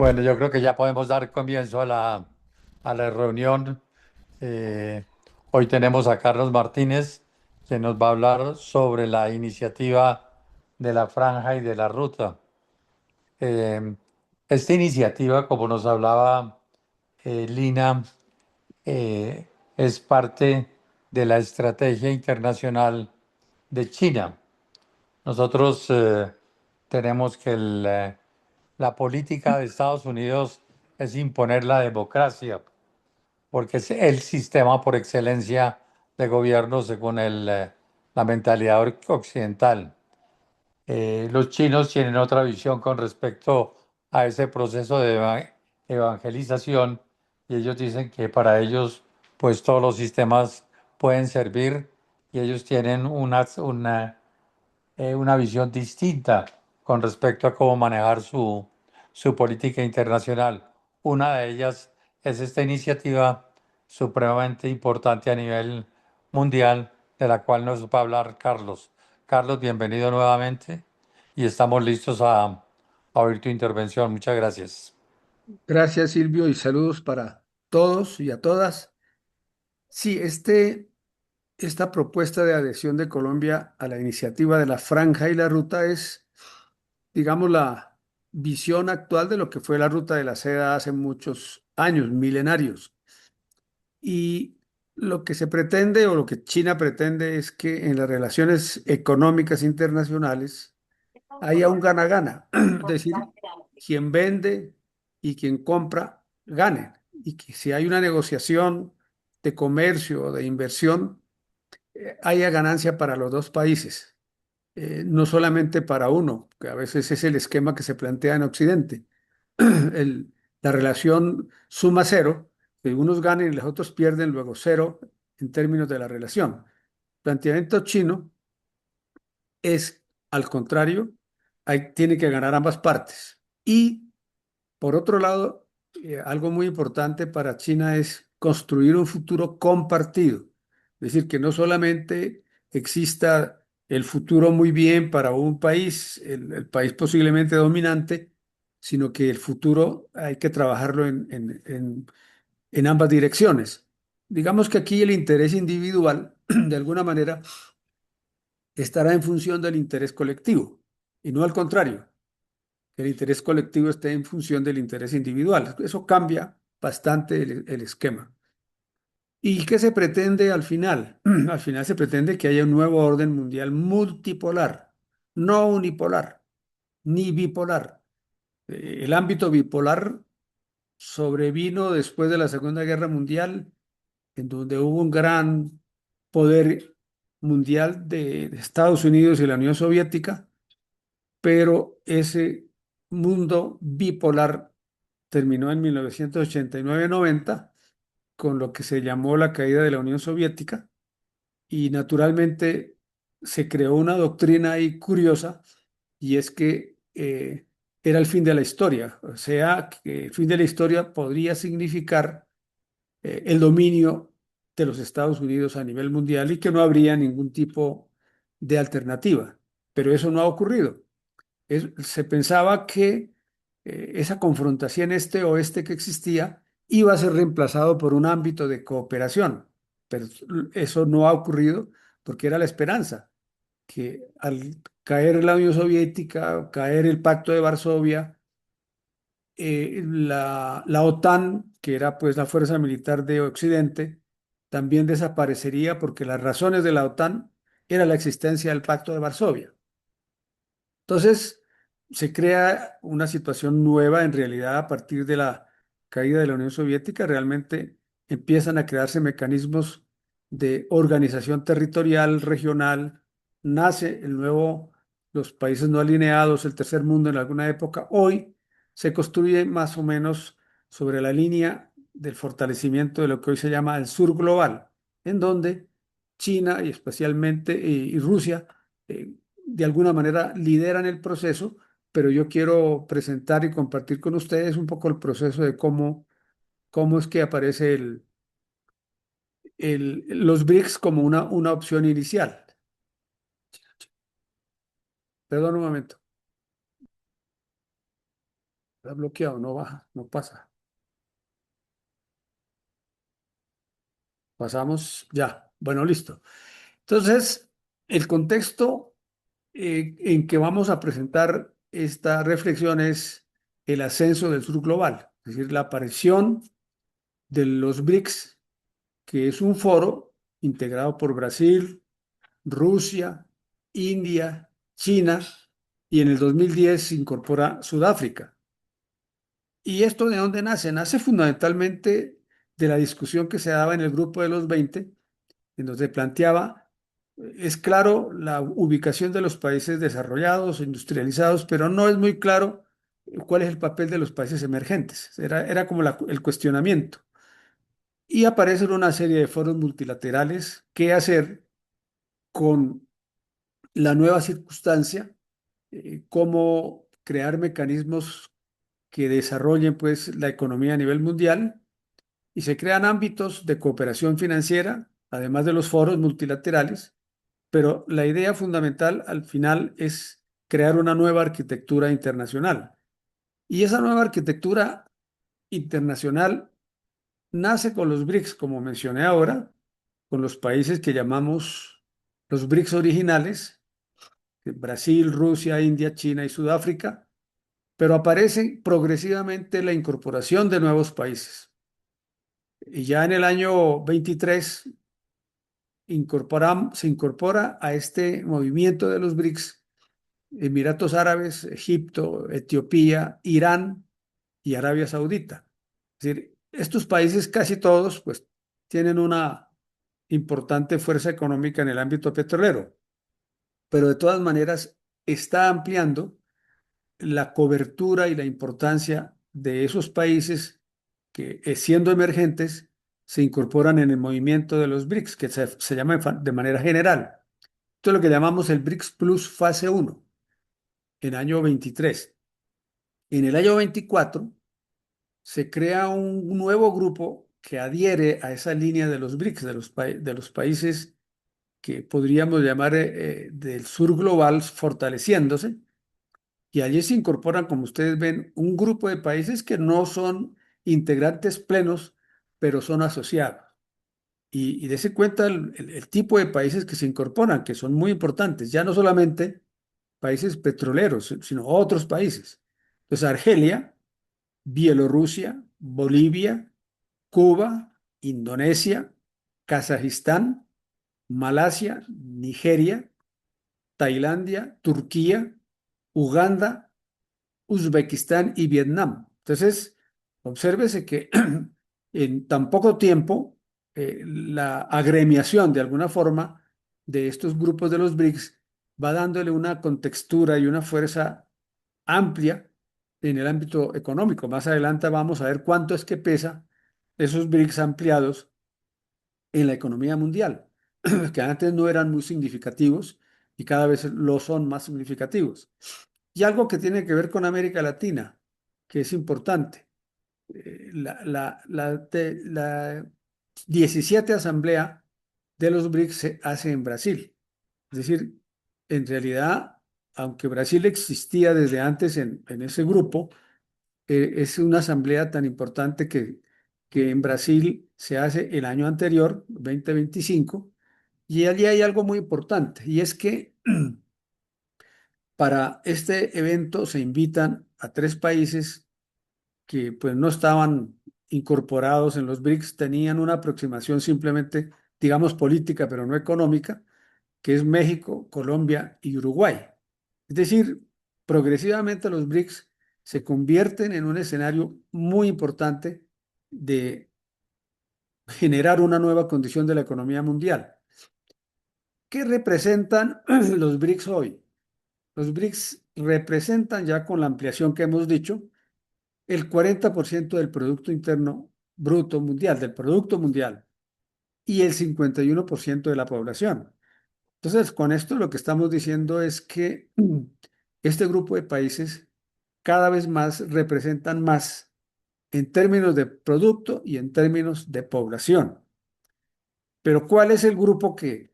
Bueno, yo creo que ya podemos dar comienzo a la reunión. Eh, Hoy tenemos a Carlos Martínez, que nos va a hablar sobre la iniciativa de la franja y de la ruta. Eh, Esta iniciativa, como nos hablaba Lina, eh, es parte de la estrategia internacional de China. Nosotros tenemos que la política de Estados Unidos es imponer la democracia, porque es el sistema por excelencia de gobierno según la mentalidad occidental. Los chinos tienen otra visión con respecto a ese proceso de evangelización y ellos dicen que para ellos pues todos los sistemas pueden servir y ellos tienen una visión distinta con respecto a cómo manejar su política internacional. Una de ellas es esta iniciativa supremamente importante a nivel mundial, de la cual nos va a hablar Carlos. Carlos, bienvenido nuevamente y estamos listos a oír tu intervención. Muchas gracias. Gracias, Silvio, y saludos para todos y a todas. Sí, esta propuesta de adhesión de Colombia a la iniciativa de la Franja y la Ruta es, digamos, la visión actual de lo que fue la Ruta de la Seda hace muchos años, milenarios. Y lo que se pretende o lo que China pretende es que en las relaciones económicas internacionales haya un gana-gana, es decir, quien vende y quien compra ganen, y que si hay una negociación de comercio o de inversión, haya ganancia para los dos países, no solamente para uno, que a veces es el esquema que se plantea en Occidente. El- la relación suma cero, que unos ganen y los otros pierden, luego cero en términos de la relación. Planteamiento chino es, al contrario, tiene que ganar ambas partes. Y por otro lado, algo muy importante para China es construir un futuro compartido. Es decir, que no solamente exista el futuro muy bien para un país, el país posiblemente dominante, sino que el futuro hay que trabajarlo en ambas direcciones. Digamos que aquí el interés individual, de alguna manera, estará en función del interés colectivo y no al contrario, que el interés colectivo esté en función del interés individual. Eso cambia bastante el esquema. ¿Y qué se pretende al final? Al final se pretende que haya un nuevo orden mundial multipolar, no unipolar, ni bipolar. El ámbito bipolar sobrevino después de la Segunda Guerra Mundial, en donde hubo un gran poder mundial de Estados Unidos y la Unión Soviética, pero ese mundo bipolar terminó en 1989-90 con lo que se llamó la caída de la Unión Soviética y naturalmente se creó una doctrina ahí curiosa y es que era el fin de la historia, o sea, que el fin de la historia podría significar el dominio de los Estados Unidos a nivel mundial y que no habría ningún tipo de alternativa, pero eso no ha ocurrido. Se pensaba que esa confrontación este-oeste que existía iba a ser reemplazado por un ámbito de cooperación, pero eso no ha ocurrido porque era la esperanza, que al caer la Unión Soviética, caer el Pacto de Varsovia, la OTAN, que era pues la fuerza militar de Occidente, también desaparecería porque las razones de la OTAN era la existencia del Pacto de Varsovia. Entonces, se crea una situación nueva en realidad a partir de la caída de la Unión Soviética. Realmente empiezan a crearse mecanismos de organización territorial, regional. Nace el nuevo, los países no alineados, el tercer mundo en alguna época. Hoy se construye más o menos sobre la línea del fortalecimiento de lo que hoy se llama el sur global, en donde China y especialmente y Rusia de alguna manera lideran el proceso, pero yo quiero presentar y compartir con ustedes un poco el proceso de cómo es que aparece los BRICS como una opción inicial. Perdón un momento. Está bloqueado, no baja, no pasa. Pasamos ya. Bueno, listo. Entonces, el contexto en que vamos a presentar esta reflexión es el ascenso del sur global, es decir, la aparición de los BRICS, que es un foro integrado por Brasil, Rusia, India, China, y en el 2010 se incorpora Sudáfrica. ¿Y esto de dónde nace? Nace fundamentalmente de la discusión que se daba en el grupo de los 20, en donde planteaba, es claro la ubicación de los países desarrollados, industrializados, pero no es muy claro cuál es el papel de los países emergentes. Era como el cuestionamiento. Y aparecen una serie de foros multilaterales. ¿Qué hacer con la nueva circunstancia? ¿Cómo crear mecanismos que desarrollen pues la economía a nivel mundial? Y se crean ámbitos de cooperación financiera, además de los foros multilaterales, pero la idea fundamental al final es crear una nueva arquitectura internacional. Y esa nueva arquitectura internacional nace con los BRICS, como mencioné ahora, con los países que llamamos los BRICS originales, Brasil, Rusia, India, China y Sudáfrica, pero aparece progresivamente la incorporación de nuevos países. Y ya en el año 23 se incorpora a este movimiento de los BRICS Emiratos Árabes, Egipto, Etiopía, Irán y Arabia Saudita. Es decir, estos países casi todos pues tienen una importante fuerza económica en el ámbito petrolero, pero de todas maneras está ampliando la cobertura y la importancia de esos países que, siendo emergentes, se incorporan en el movimiento de los BRICS, que se llama de manera general. Esto es lo que llamamos el BRICS Plus fase uno en año 23. En el año 24 se crea un nuevo grupo que adhiere a esa línea de los BRICS, de los países que podríamos llamar del sur global fortaleciéndose, y allí se incorporan, como ustedes ven, un grupo de países que no son integrantes plenos, pero son asociados. Y dése cuenta el tipo de países que se incorporan, que son muy importantes, ya no solamente países petroleros, sino otros países. Entonces, Argelia, Bielorrusia, Bolivia, Cuba, Indonesia, Kazajistán, Malasia, Nigeria, Tailandia, Turquía, Uganda, Uzbekistán y Vietnam. Entonces, obsérvese que en tan poco tiempo la agremiación de alguna forma de estos grupos de los BRICS va dándole una contextura y una fuerza amplia en el ámbito económico. Más adelante vamos a ver cuánto es que pesa esos BRICS ampliados en la economía mundial, que antes no eran muy significativos y cada vez lo son más significativos. Y algo que tiene que ver con América Latina, que es importante. La 17 Asamblea de los BRICS se hace en Brasil. Es decir, en realidad, aunque Brasil existía desde antes en ese grupo, es una asamblea tan importante que en Brasil se hace el año anterior, 2025, y allí hay algo muy importante, y es que para este evento se invitan a tres países que pues no estaban incorporados en los BRICS, tenían una aproximación simplemente, digamos, política, pero no económica, que es México, Colombia y Uruguay. Es decir, progresivamente los BRICS se convierten en un escenario muy importante de generar una nueva condición de la economía mundial. ¿Qué representan los BRICS hoy? Los BRICS representan ya con la ampliación que hemos dicho el 40% del Producto Interno Bruto Mundial, del Producto Mundial, y el 51% de la población. Entonces, con esto lo que estamos diciendo es que este grupo de países cada vez más representan más en términos de producto y en términos de población. Pero ¿cuál es el grupo que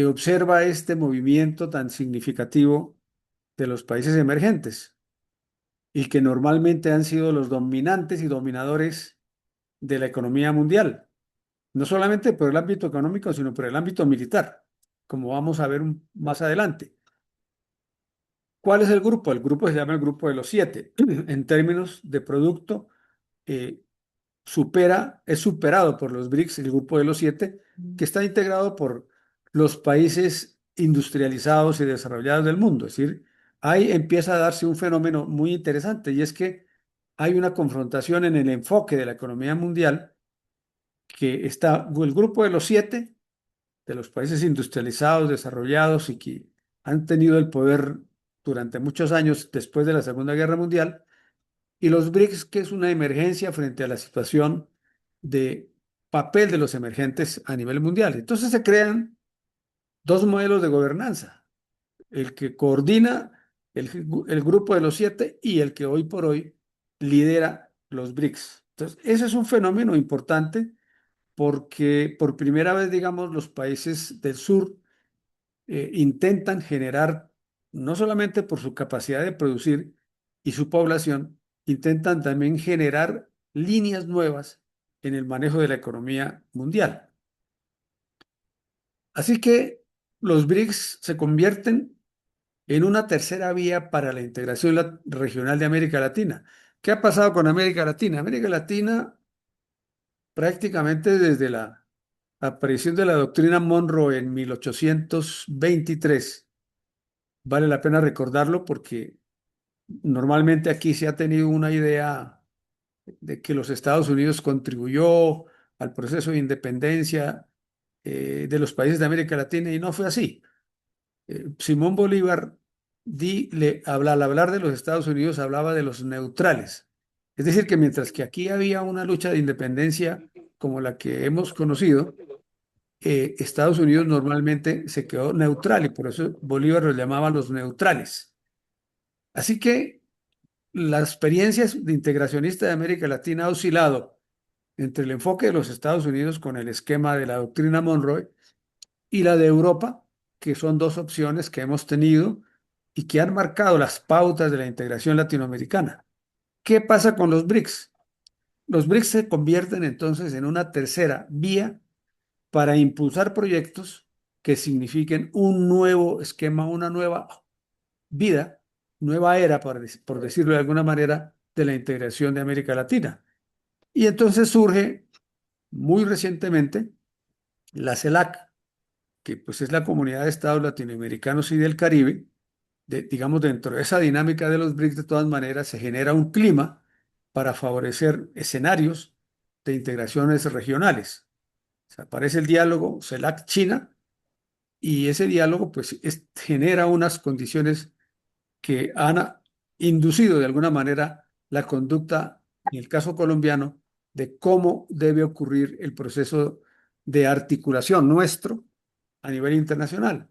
observa este movimiento tan significativo de los países emergentes? y que normalmente han sido los dominantes y dominadores de la economía mundial, no solamente por el ámbito económico, sino por el ámbito militar, como vamos a ver más adelante. ¿Cuál es el grupo? El grupo se llama el grupo de los siete. En términos de producto, eh, es superado por los BRICS, el grupo de los siete, que está integrado por los países industrializados y desarrollados del mundo. Es decir, ahí empieza a darse un fenómeno muy interesante y es que hay una confrontación en el enfoque de la economía mundial que está el grupo de los siete, de los países industrializados, desarrollados y que han tenido el poder durante muchos años después de la Segunda Guerra Mundial, y los BRICS, que es una emergencia frente a la situación de papel de los emergentes a nivel mundial. Entonces se crean dos modelos de gobernanza, el que coordina el grupo de los siete y el que hoy por hoy lidera los BRICS. Entonces, ese es un fenómeno importante porque por primera vez, digamos, los países del sur intentan generar, no solamente por su capacidad de producir y su población, intentan también generar líneas nuevas en el manejo de la economía mundial. Así que los BRICS se convierten en una tercera vía para la integración regional de América Latina. ¿Qué ha pasado con América Latina? América Latina prácticamente desde la aparición de la doctrina Monroe en 1823, vale la pena recordarlo porque normalmente aquí se ha tenido una idea de que los Estados Unidos contribuyó al proceso de independencia de los países de América Latina y no fue así. Simón Bolívar al hablar de los Estados Unidos hablaba de los neutrales. Es decir, que mientras que aquí había una lucha de independencia como la que hemos conocido, Estados Unidos normalmente se quedó neutral y por eso Bolívar los llamaba los neutrales. Así que la experiencia de integracionista de América Latina ha oscilado entre el enfoque de los Estados Unidos con el esquema de la doctrina Monroe y la de Europa, que son dos opciones que hemos tenido y que han marcado las pautas de la integración latinoamericana. ¿Qué pasa con los BRICS? Los BRICS se convierten entonces en una tercera vía para impulsar proyectos que signifiquen un nuevo esquema, una nueva vida, nueva era, por decirlo de alguna manera, de la integración de América Latina. Y entonces surge muy recientemente la CELAC, que pues es la Comunidad de Estados Latinoamericanos y del Caribe. Digamos, dentro de esa dinámica de los BRICS, de todas maneras, se genera un clima para favorecer escenarios de integraciones regionales. O sea, aparece el diálogo CELAC-China y ese diálogo pues genera unas condiciones que han inducido de alguna manera la conducta, en el caso colombiano, de cómo debe ocurrir el proceso de articulación nuestro a nivel internacional.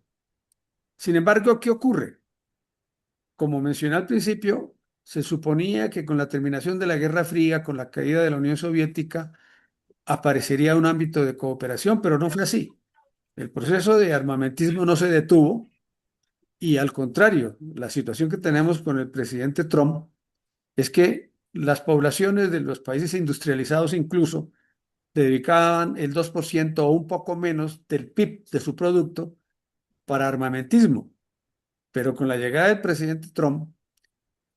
Sin embargo, ¿qué ocurre? Como mencioné al principio, se suponía que con la terminación de la Guerra Fría, con la caída de la Unión Soviética, aparecería un ámbito de cooperación, pero no fue así. El proceso de armamentismo no se detuvo y al contrario, la situación que tenemos con el presidente Trump es que las poblaciones de los países industrializados incluso dedicaban el 2% o un poco menos del PIB de su producto para armamentismo. Pero con la llegada del presidente Trump,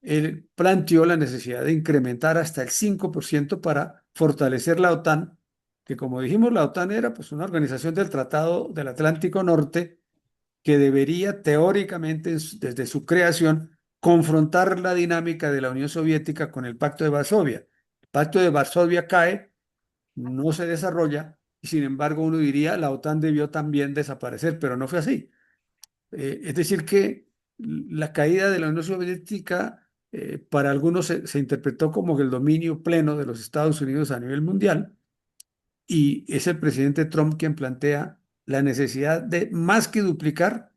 él planteó la necesidad de incrementar hasta el 5% para fortalecer la OTAN, que como dijimos, la OTAN era pues una organización del Tratado del Atlántico Norte que debería teóricamente desde su creación confrontar la dinámica de la Unión Soviética con el Pacto de Varsovia. El Pacto de Varsovia cae, no se desarrolla y sin embargo uno diría la OTAN debió también desaparecer, pero no fue así. Es decir, que la caída de la Unión Soviética para algunos se interpretó como el dominio pleno de los Estados Unidos a nivel mundial y es el presidente Trump quien plantea la necesidad de más que duplicar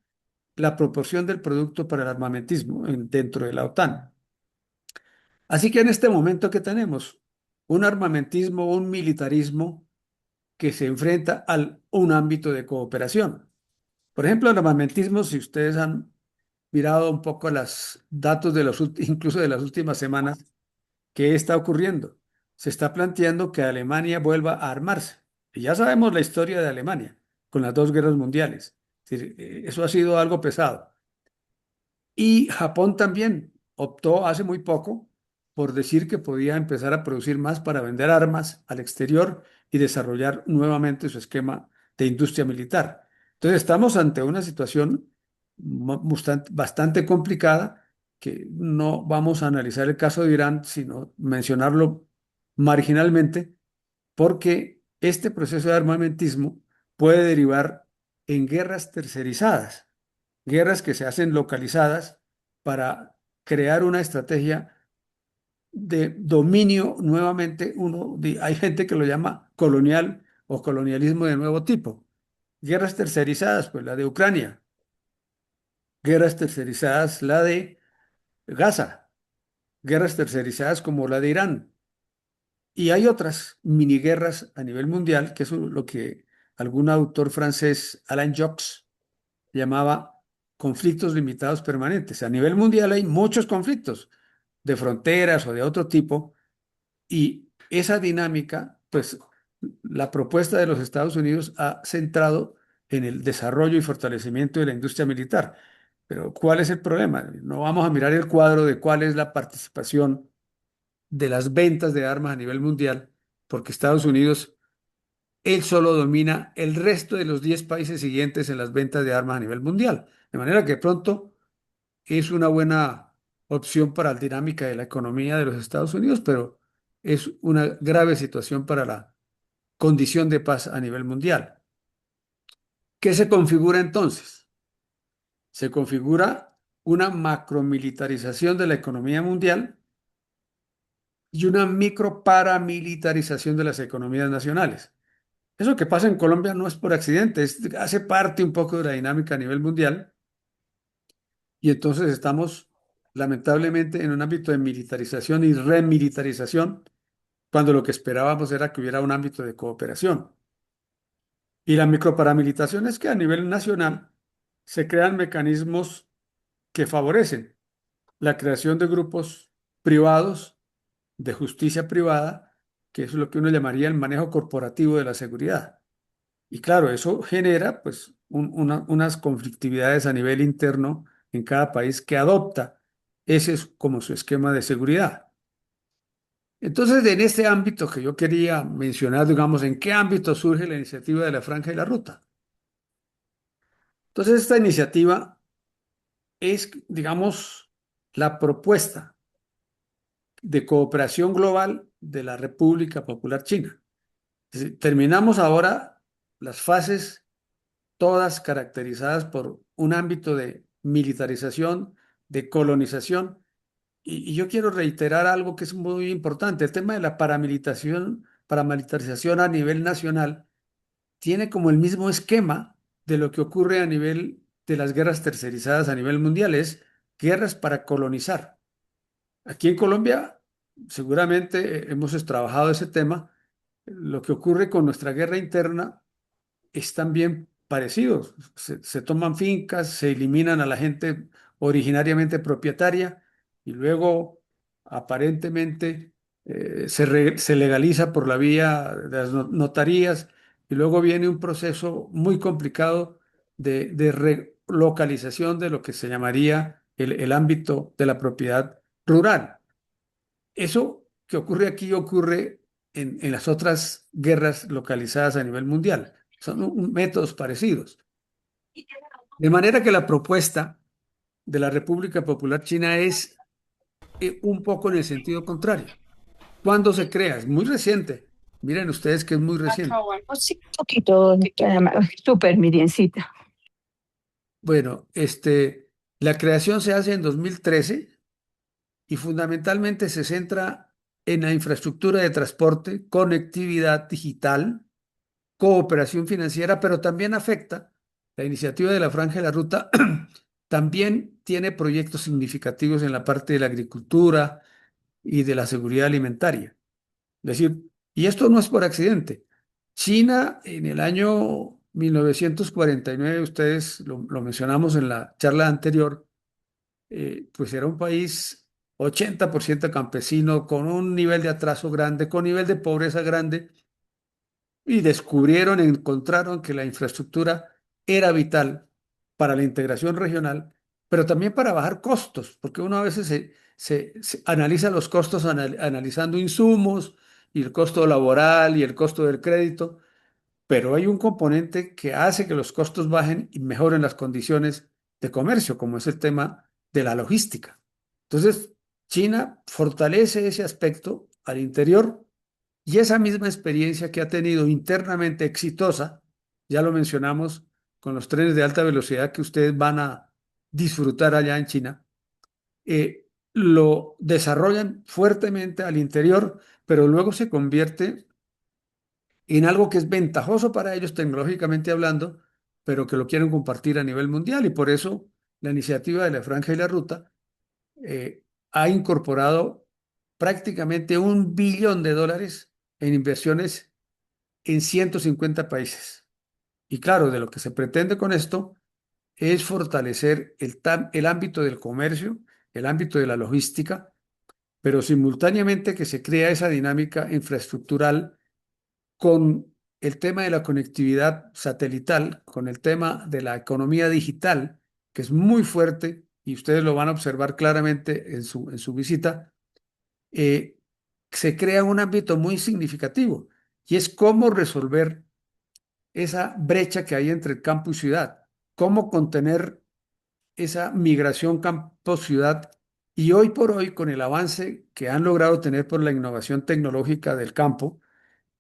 la proporción del producto para el armamentismo dentro de la OTAN. Así que en este momento que tenemos un armamentismo, un militarismo que se enfrenta a un ámbito de cooperación. Por ejemplo, el armamentismo, si ustedes han mirado un poco los datos de incluso de las últimas semanas, ¿qué está ocurriendo? Se está planteando que Alemania vuelva a armarse. Y ya sabemos la historia de Alemania con las dos guerras mundiales. Es decir, eso ha sido algo pesado. Y Japón también optó hace muy poco por decir que podía empezar a producir más para vender armas al exterior y desarrollar nuevamente su esquema de industria militar. Entonces estamos ante una situación bastante complicada que no vamos a analizar el caso de Irán, sino mencionarlo marginalmente, porque este proceso de armamentismo puede derivar en guerras tercerizadas, guerras que se hacen localizadas para crear una estrategia de dominio nuevamente. Hay gente que lo llama colonial o colonialismo de nuevo tipo. Guerras tercerizadas, pues la de Ucrania, guerras tercerizadas, la de Gaza, guerras tercerizadas como la de Irán. Y hay otras miniguerras a nivel mundial, que es lo que algún autor francés, Alain Jox, llamaba conflictos limitados permanentes. A nivel mundial hay muchos conflictos de fronteras o de otro tipo, y esa dinámica, pues la propuesta de los Estados Unidos ha centrado en el desarrollo y fortalecimiento de la industria militar. Pero ¿cuál es el problema? No vamos a mirar el cuadro de cuál es la participación de las ventas de armas a nivel mundial, porque Estados Unidos, él solo domina el resto de los 10 países siguientes en las ventas de armas a nivel mundial. De manera que pronto es una buena opción para la dinámica de la economía de los Estados Unidos, pero es una grave situación para la condición de paz a nivel mundial. ¿Qué se configura entonces? Se configura una macromilitarización de la economía mundial y una microparamilitarización de las economías nacionales. Eso que pasa en Colombia no es por accidente, hace parte un poco de la dinámica a nivel mundial, y entonces estamos lamentablemente en un ámbito de militarización y remilitarización, cuando lo que esperábamos era que hubiera un ámbito de cooperación. Y la microparamilitación es que a nivel nacional se crean mecanismos que favorecen la creación de grupos privados de justicia privada, que es lo que uno llamaría el manejo corporativo de la seguridad. Y claro, eso genera pues unas conflictividades a nivel interno en cada país que adopta ese es como su esquema de seguridad. Entonces, en este ámbito que yo quería mencionar, digamos, ¿en qué ámbito surge la iniciativa de la Franja y la Ruta? Entonces, esta iniciativa es, digamos, la propuesta de cooperación global de la República Popular China. Es decir, terminamos ahora las fases todas caracterizadas por un ámbito de militarización, de colonización. Y yo quiero reiterar algo que es muy importante. El tema de la paramilitarización a nivel nacional tiene como el mismo esquema de lo que ocurre a nivel de las guerras tercerizadas a nivel mundial, es guerras para colonizar. Aquí en Colombia seguramente hemos trabajado ese tema. Lo que ocurre con nuestra guerra interna es también parecido. Se toman fincas, se eliminan a la gente originariamente propietaria y luego aparentemente se legaliza por la vía de las notarías, y luego viene un proceso muy complicado de relocalización de lo que se llamaría el ámbito de la propiedad rural. Eso que ocurre aquí ocurre en las otras guerras localizadas a nivel mundial. Son métodos parecidos. De manera que la propuesta de la República Popular China es un poco en el sentido contrario. ¿Cuándo se crea? Es muy reciente. Miren ustedes que es muy reciente. Sí, un poquito, súper, Miriancita. Bueno, la creación se hace en 2013 y fundamentalmente se centra en la infraestructura de transporte, conectividad digital, cooperación financiera, pero también afecta la iniciativa de la Franja de la Ruta. También tiene proyectos significativos en la parte de la agricultura y de la seguridad alimentaria. Es decir, y esto no es por accidente. China en el año 1949, ustedes lo mencionamos en la charla anterior, pues era un país 80% campesino, con un nivel de atraso grande, con nivel de pobreza grande, y descubrieron, encontraron que la infraestructura era vital para la integración regional, pero también para bajar costos, porque uno a veces se analiza los costos analizando insumos y el costo laboral y el costo del crédito, pero hay un componente que hace que los costos bajen y mejoren las condiciones de comercio, como es el tema de la logística. Entonces, China fortalece ese aspecto al interior, y esa misma experiencia que ha tenido internamente exitosa, ya lo mencionamos con los trenes de alta velocidad que ustedes van a disfrutar allá en China, lo desarrollan fuertemente al interior, pero luego se convierte en algo que es ventajoso para ellos tecnológicamente hablando, pero que lo quieren compartir a nivel mundial. Y por eso la iniciativa de la Franja y la Ruta ha incorporado prácticamente $1 billón en inversiones en 150 países. Y claro, de lo que se pretende con esto es fortalecer el ámbito del comercio, el ámbito de la logística, pero simultáneamente que se crea esa dinámica infraestructural con el tema de la conectividad satelital, con el tema de la economía digital, que es muy fuerte y ustedes lo van a observar claramente en su visita. Se crea un ámbito muy significativo, y es cómo resolver esa brecha que hay entre campo y ciudad, cómo contener esa migración campo-ciudad. Y hoy por hoy, con el avance que han logrado tener por la innovación tecnológica del campo,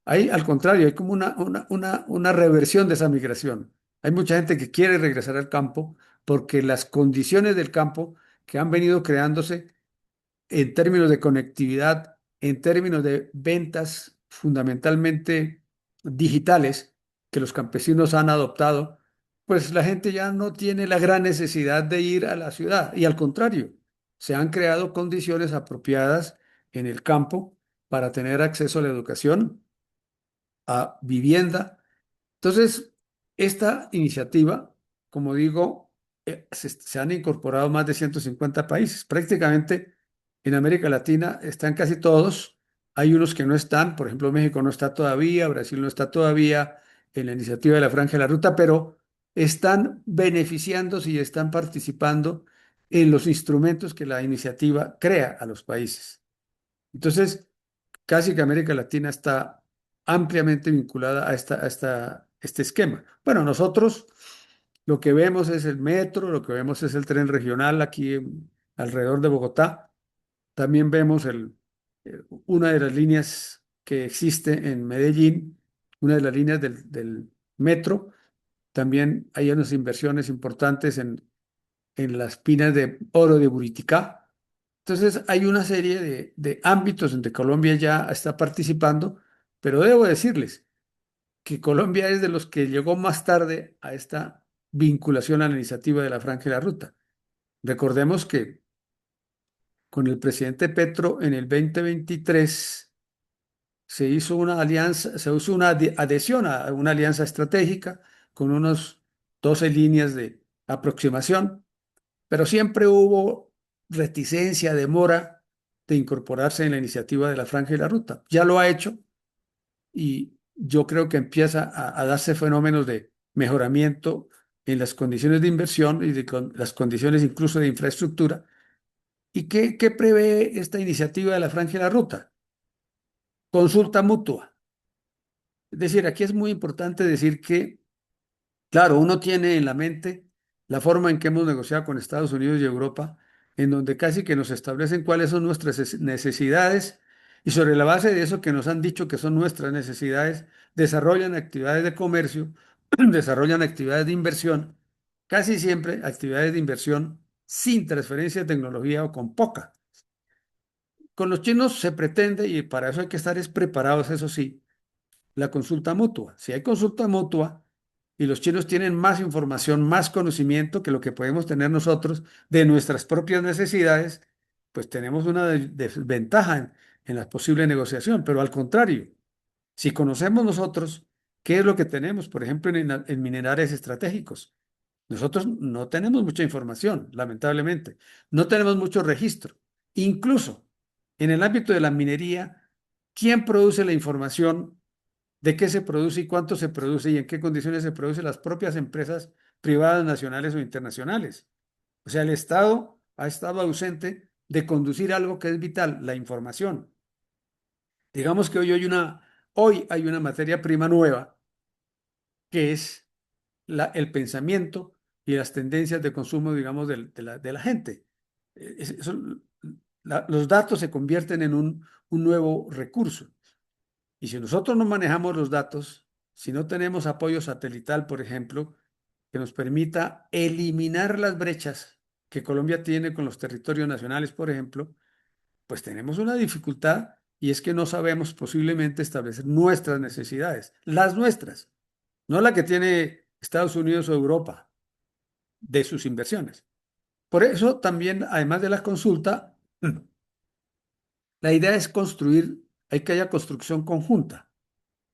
hay, al contrario, hay como una reversión de esa migración. Hay mucha gente que quiere regresar al campo porque las condiciones del campo que han venido creándose en términos de conectividad, en términos de ventas fundamentalmente digitales que los campesinos han adoptado, pues la gente ya no tiene la gran necesidad de ir a la ciudad, y al contrario, se han creado condiciones apropiadas en el campo para tener acceso a la educación, a vivienda. Entonces, esta iniciativa, como digo, se han incorporado más de 150 países. Prácticamente en América Latina están casi todos. Hay unos que no están, por ejemplo, México no está todavía, Brasil no está todavía en la iniciativa de la Franja de la Ruta, pero están beneficiándose y están participando en los instrumentos que la iniciativa crea a los países. Entonces, casi que América Latina está ampliamente vinculada a este esquema. Bueno, nosotros lo que vemos es el metro, lo que vemos es el tren regional aquí alrededor de Bogotá. También vemos una de las líneas que existe en Medellín, una de las líneas del metro. También hay unas inversiones importantes en las pinas de oro de Buriticá. Entonces, hay una serie de ámbitos donde Colombia ya está participando, pero debo decirles que Colombia es de los que llegó más tarde a esta vinculación a la iniciativa de la Franja y la Ruta. Recordemos que con el presidente Petro en el 2023 se hizo una alianza, se hizo una adhesión a una alianza estratégica con unos 12 líneas de aproximación, pero siempre hubo reticencia, demora de incorporarse en la iniciativa de la Franja y la Ruta. Ya lo ha hecho, y yo creo que empieza a darse fenómenos de mejoramiento en las condiciones de inversión y las condiciones incluso de infraestructura. ¿Y qué prevé esta iniciativa de la Franja y la Ruta? Consulta mutua. Es decir, aquí es muy importante decir que, claro, uno tiene en la mente la forma en que hemos negociado con Estados Unidos y Europa, en donde casi que nos establecen cuáles son nuestras necesidades, y sobre la base de eso que nos han dicho que son nuestras necesidades, desarrollan actividades de comercio, desarrollan actividades de inversión, casi siempre actividades de inversión sin transferencia de tecnología o con poca. Con los chinos se pretende, y para eso hay que estar preparados, eso sí, la consulta mutua. Si hay consulta mutua y los chinos tienen más información, más conocimiento que lo que podemos tener nosotros de nuestras propias necesidades, pues tenemos una desventaja en la posible negociación. Pero al contrario, si conocemos nosotros qué es lo que tenemos, por ejemplo, en minerales estratégicos, Nosotros no tenemos mucha información, lamentablemente. No tenemos mucho registro. Incluso en el ámbito de la minería, ¿quién produce la información de qué se produce y cuánto se produce y en qué condiciones se produce? Las propias empresas privadas, nacionales o internacionales. O sea, el Estado ha estado ausente de conducir algo que es vital, la información. Digamos que hoy hay una materia prima nueva que es el pensamiento y las tendencias de consumo, digamos, de la gente. Los datos se convierten en un nuevo recurso. Y si nosotros no manejamos los datos, si no tenemos apoyo satelital, por ejemplo, que nos permita eliminar las brechas que Colombia tiene con los territorios nacionales, por ejemplo, pues tenemos una dificultad y es que no sabemos posiblemente establecer nuestras necesidades, las nuestras, no la que tiene Estados Unidos o Europa de sus inversiones. Por eso también, además de la consulta, la idea es hay que haya construcción conjunta,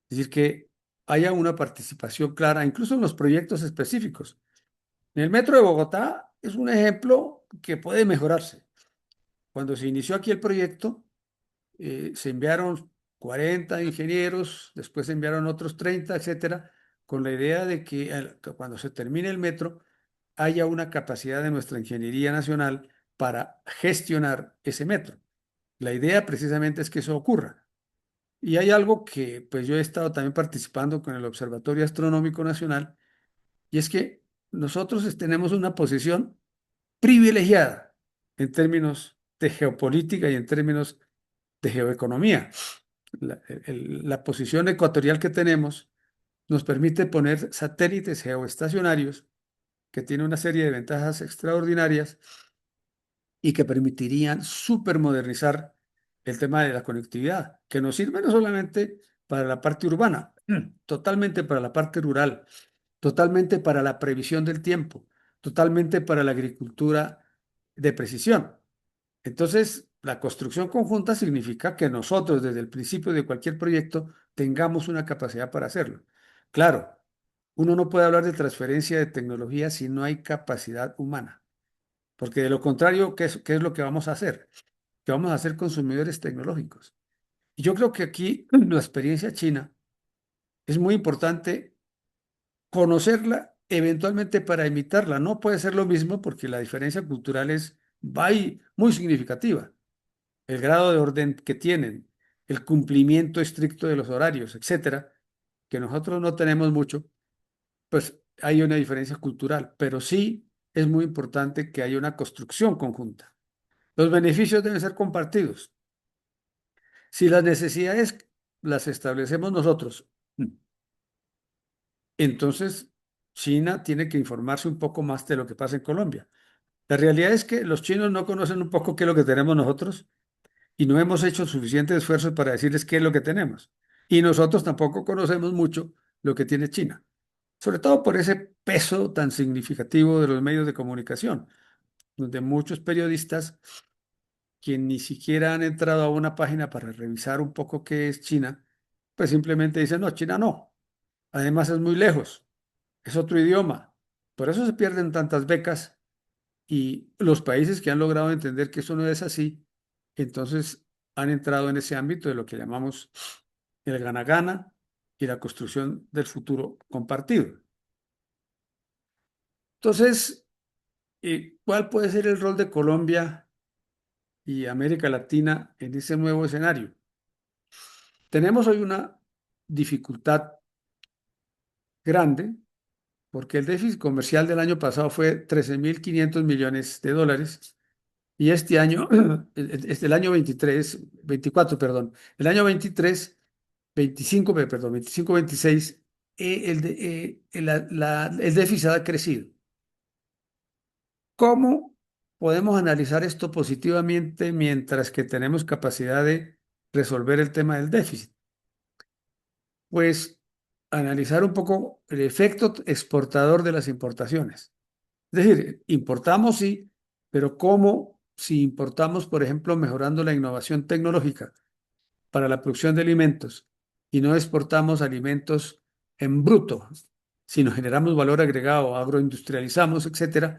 es decir, que haya una participación clara, incluso en los proyectos específicos. En el Metro de Bogotá es un ejemplo que puede mejorarse. Cuando se inició aquí el proyecto, se enviaron 40 ingenieros, después se enviaron otros 30, etcétera, con la idea de que cuando se termine el metro haya una capacidad de nuestra ingeniería nacional para gestionar ese metro. La idea precisamente es que eso ocurra. Y hay algo que pues yo he estado también participando con el Observatorio Astronómico Nacional, y es que nosotros tenemos una posición privilegiada en términos de geopolítica y en términos de geoeconomía. La posición ecuatorial que tenemos nos permite poner satélites geoestacionarios que tienen una serie de ventajas extraordinarias y que permitirían supermodernizar el tema de la conectividad, que nos sirve no solamente para la parte urbana, totalmente para la parte rural, totalmente para la previsión del tiempo, totalmente para la agricultura de precisión. Entonces, la construcción conjunta significa que nosotros desde el principio de cualquier proyecto tengamos una capacidad para hacerlo. Claro, uno no puede hablar de transferencia de tecnología si no hay capacidad humana, porque de lo contrario, qué es lo que vamos a hacer? Que vamos a ser consumidores tecnológicos. Y yo creo que aquí la experiencia china es muy importante conocerla eventualmente para imitarla. No puede ser lo mismo porque la diferencia cultural es muy significativa. El grado de orden que tienen, el cumplimiento estricto de los horarios, etcétera, que nosotros no tenemos mucho, pues hay una diferencia cultural, pero sí es muy importante que haya una construcción conjunta. Los beneficios deben ser compartidos. Si las necesidades las establecemos nosotros, entonces China tiene que informarse un poco más de lo que pasa en Colombia. La realidad es que los chinos no conocen un poco qué es lo que tenemos nosotros y no hemos hecho suficiente esfuerzo para decirles qué es lo que tenemos. Y nosotros tampoco conocemos mucho lo que tiene China, sobre todo por ese peso tan significativo de los medios de comunicación, donde muchos periodistas que ni siquiera han entrado a una página para revisar un poco qué es China, pues simplemente dicen, no, China no. Además es muy lejos, es otro idioma. Por eso se pierden tantas becas y los países que han logrado entender que eso no es así, entonces han entrado en ese ámbito de lo que llamamos el gana-gana y la construcción del futuro compartido. Entonces, ¿cuál puede ser el rol de Colombia y América Latina en ese nuevo escenario? Tenemos hoy una dificultad grande porque el déficit comercial del año pasado fue 13.500 millones de dólares y este año, el año 24, perdón, el año 23, 25, perdón, 25, 26, el déficit ha crecido. ¿Cómo podemos analizar esto positivamente mientras que tenemos capacidad de resolver el tema del déficit? Pues analizar un poco el efecto exportador de las importaciones. Es decir, importamos sí, pero ¿cómo si importamos, por ejemplo, mejorando la innovación tecnológica para la producción de alimentos y no exportamos alimentos en bruto, si nos generamos valor agregado, agroindustrializamos, etcétera,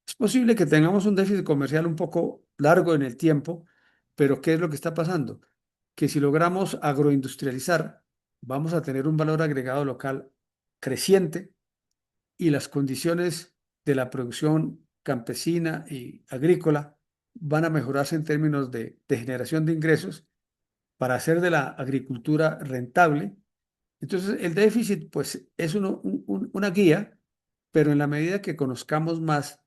es posible que tengamos un déficit comercial un poco largo en el tiempo, pero ¿qué es lo que está pasando? Que si logramos agroindustrializar, vamos a tener un valor agregado local creciente y las condiciones de la producción campesina y agrícola van a mejorarse en términos de generación de ingresos para hacer de la agricultura rentable. Entonces, el déficit, pues, es una guía, pero en la medida que conozcamos más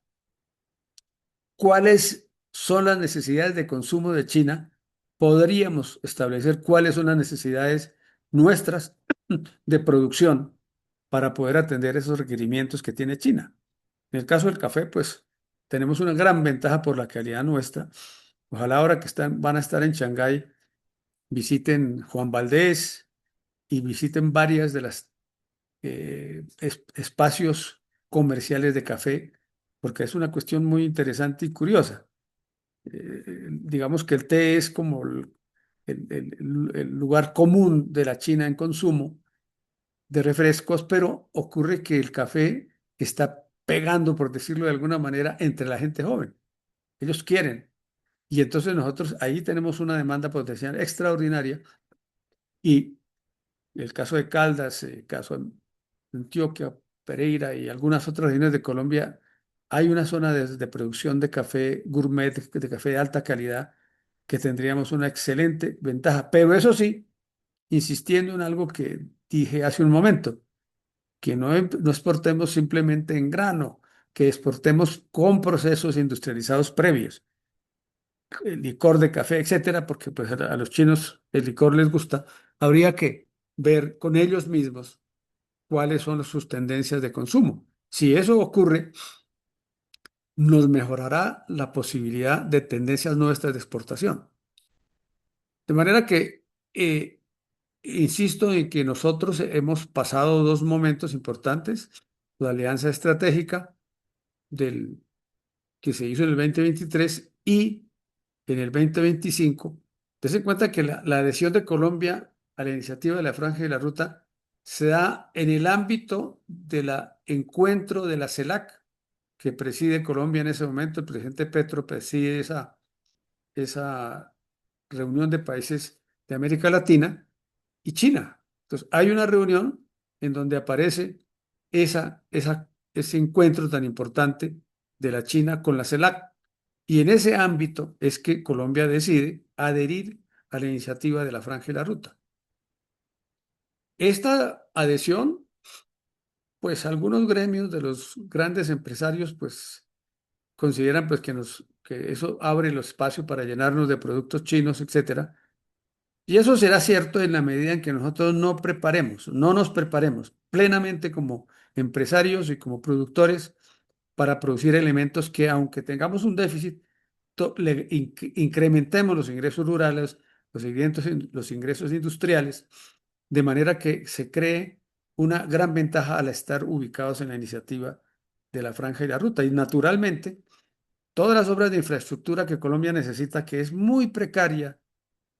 cuáles son las necesidades de consumo de China, podríamos establecer cuáles son las necesidades nuestras de producción para poder atender esos requerimientos que tiene China. En el caso del café, pues tenemos una gran ventaja por la calidad nuestra. Ojalá ahora que van a estar en Shanghái, visiten Juan Valdés y visiten varias de las espacios comerciales de café, porque es una cuestión muy interesante y curiosa. Digamos que el té es como el lugar común de la China en consumo de refrescos, pero ocurre que el café está pegando, por decirlo de alguna manera, entre la gente joven. Ellos quieren. Y entonces nosotros ahí tenemos una demanda potencial extraordinaria y el caso de Caldas, el caso de Antioquia, Pereira y algunas otras regiones de Colombia, hay una zona de producción de café gourmet, de café de alta calidad, que tendríamos una excelente ventaja. Pero eso sí, insistiendo en algo que dije hace un momento, que no exportemos simplemente en grano, que exportemos con procesos industrializados previos, el licor de café, etcétera, porque pues a los chinos el licor les gusta. Habría que ver con ellos mismos cuáles son sus tendencias de consumo. Si eso ocurre, nos mejorará la posibilidad de tendencias nuestras de exportación. De manera que, insisto en que nosotros hemos pasado dos momentos importantes, la alianza estratégica del, que se hizo en el 2023 y en el 2025. Tense en cuenta que la adhesión de Colombia a la iniciativa de la Franja y la Ruta se da en el ámbito del encuentro de la CELAC, que preside Colombia en ese momento. El presidente Petro preside esa reunión de países de América Latina y China. Entonces, hay una reunión en donde aparece ese encuentro tan importante de la China con la CELAC. Y en ese ámbito es que Colombia decide adherir a la iniciativa de la Franja y la Ruta. Esta adhesión, pues algunos gremios de los grandes empresarios, pues consideran pues que eso abre el espacio para llenarnos de productos chinos, etcétera. Y eso será cierto en la medida en que nosotros no nos preparemos plenamente como empresarios y como productores para producir elementos que, aunque tengamos un déficit, incrementemos los ingresos rurales, los ingresos industriales, de manera que se cree una gran ventaja al estar ubicados en la iniciativa de la Franja y la Ruta. Y naturalmente, todas las obras de infraestructura que Colombia necesita, que es muy precaria,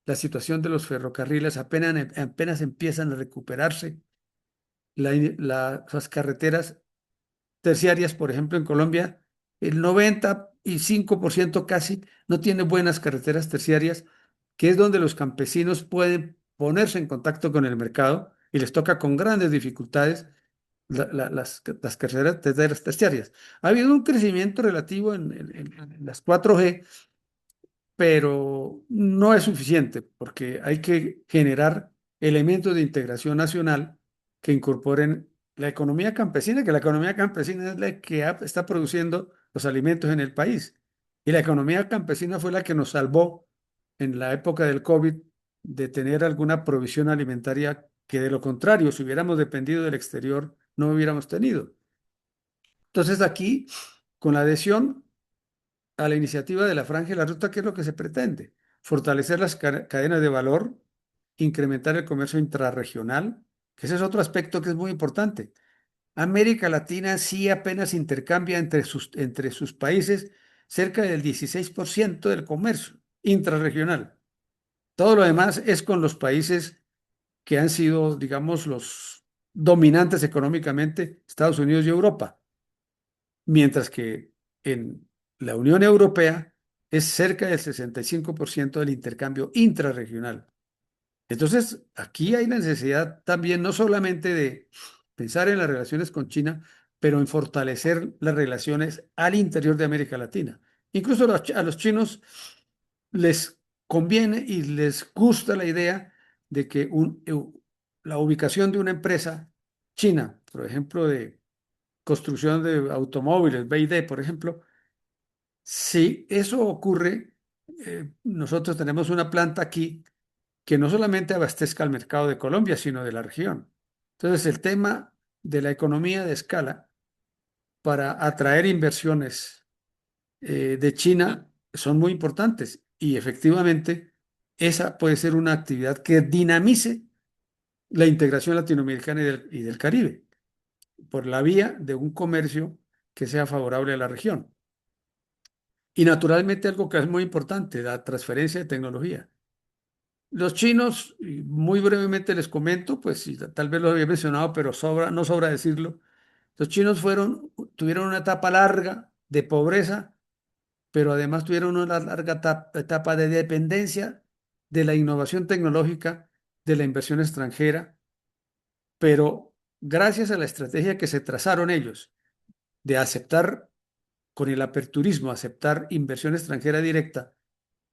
la situación de los ferrocarriles apenas empiezan a recuperarse. Las carreteras terciarias, por ejemplo, en Colombia, el 95% casi no tiene buenas carreteras terciarias, que es donde los campesinos pueden ponerse en contacto con el mercado y les toca con grandes dificultades las carreteras terciarias. Ha habido un crecimiento relativo en las 4G, pero no es suficiente porque hay que generar elementos de integración nacional que incorporen la economía campesina, que la economía campesina es la que está produciendo los alimentos en el país. Y la economía campesina fue la que nos salvó en la época del COVID de tener alguna provisión alimentaria que de lo contrario, si hubiéramos dependido del exterior, no hubiéramos tenido. Entonces aquí, con la adhesión a la iniciativa de la Franja y la Ruta, ¿qué es lo que se pretende? Fortalecer las cadenas de valor, incrementar el comercio intrarregional, que ese es otro aspecto que es muy importante. América Latina sí apenas intercambia entre sus países cerca del 16% del comercio intrarregional. Todo lo demás es con los países que han sido, digamos, dominantes económicamente Estados Unidos y Europa, mientras que en la Unión Europea es cerca del 65% del intercambio intrarregional. Entonces, aquí hay la necesidad también no solamente de pensar en las relaciones con China, pero en fortalecer las relaciones al interior de América Latina. Incluso a los chinos les conviene y les gusta la idea de que la ubicación de una empresa china, por ejemplo, de construcción de automóviles, BYD, por ejemplo, si eso ocurre, nosotros tenemos una planta aquí que no solamente abastezca al mercado de Colombia, sino de la región. Entonces, el tema de la economía de escala para atraer inversiones de China son muy importantes y efectivamente esa puede ser una actividad que dinamice la integración latinoamericana y del Caribe por la vía de un comercio que sea favorable a la región. Y naturalmente algo que es muy importante, la transferencia de tecnología. Los chinos, y muy brevemente les comento, pues sí, tal vez lo había mencionado, pero no sobra decirlo. Los chinos tuvieron una etapa larga de pobreza, pero además tuvieron una larga etapa de dependencia de la innovación tecnológica, de la inversión extranjera, pero gracias a la estrategia que se trazaron ellos de aceptar con el aperturismo, aceptar inversión extranjera directa,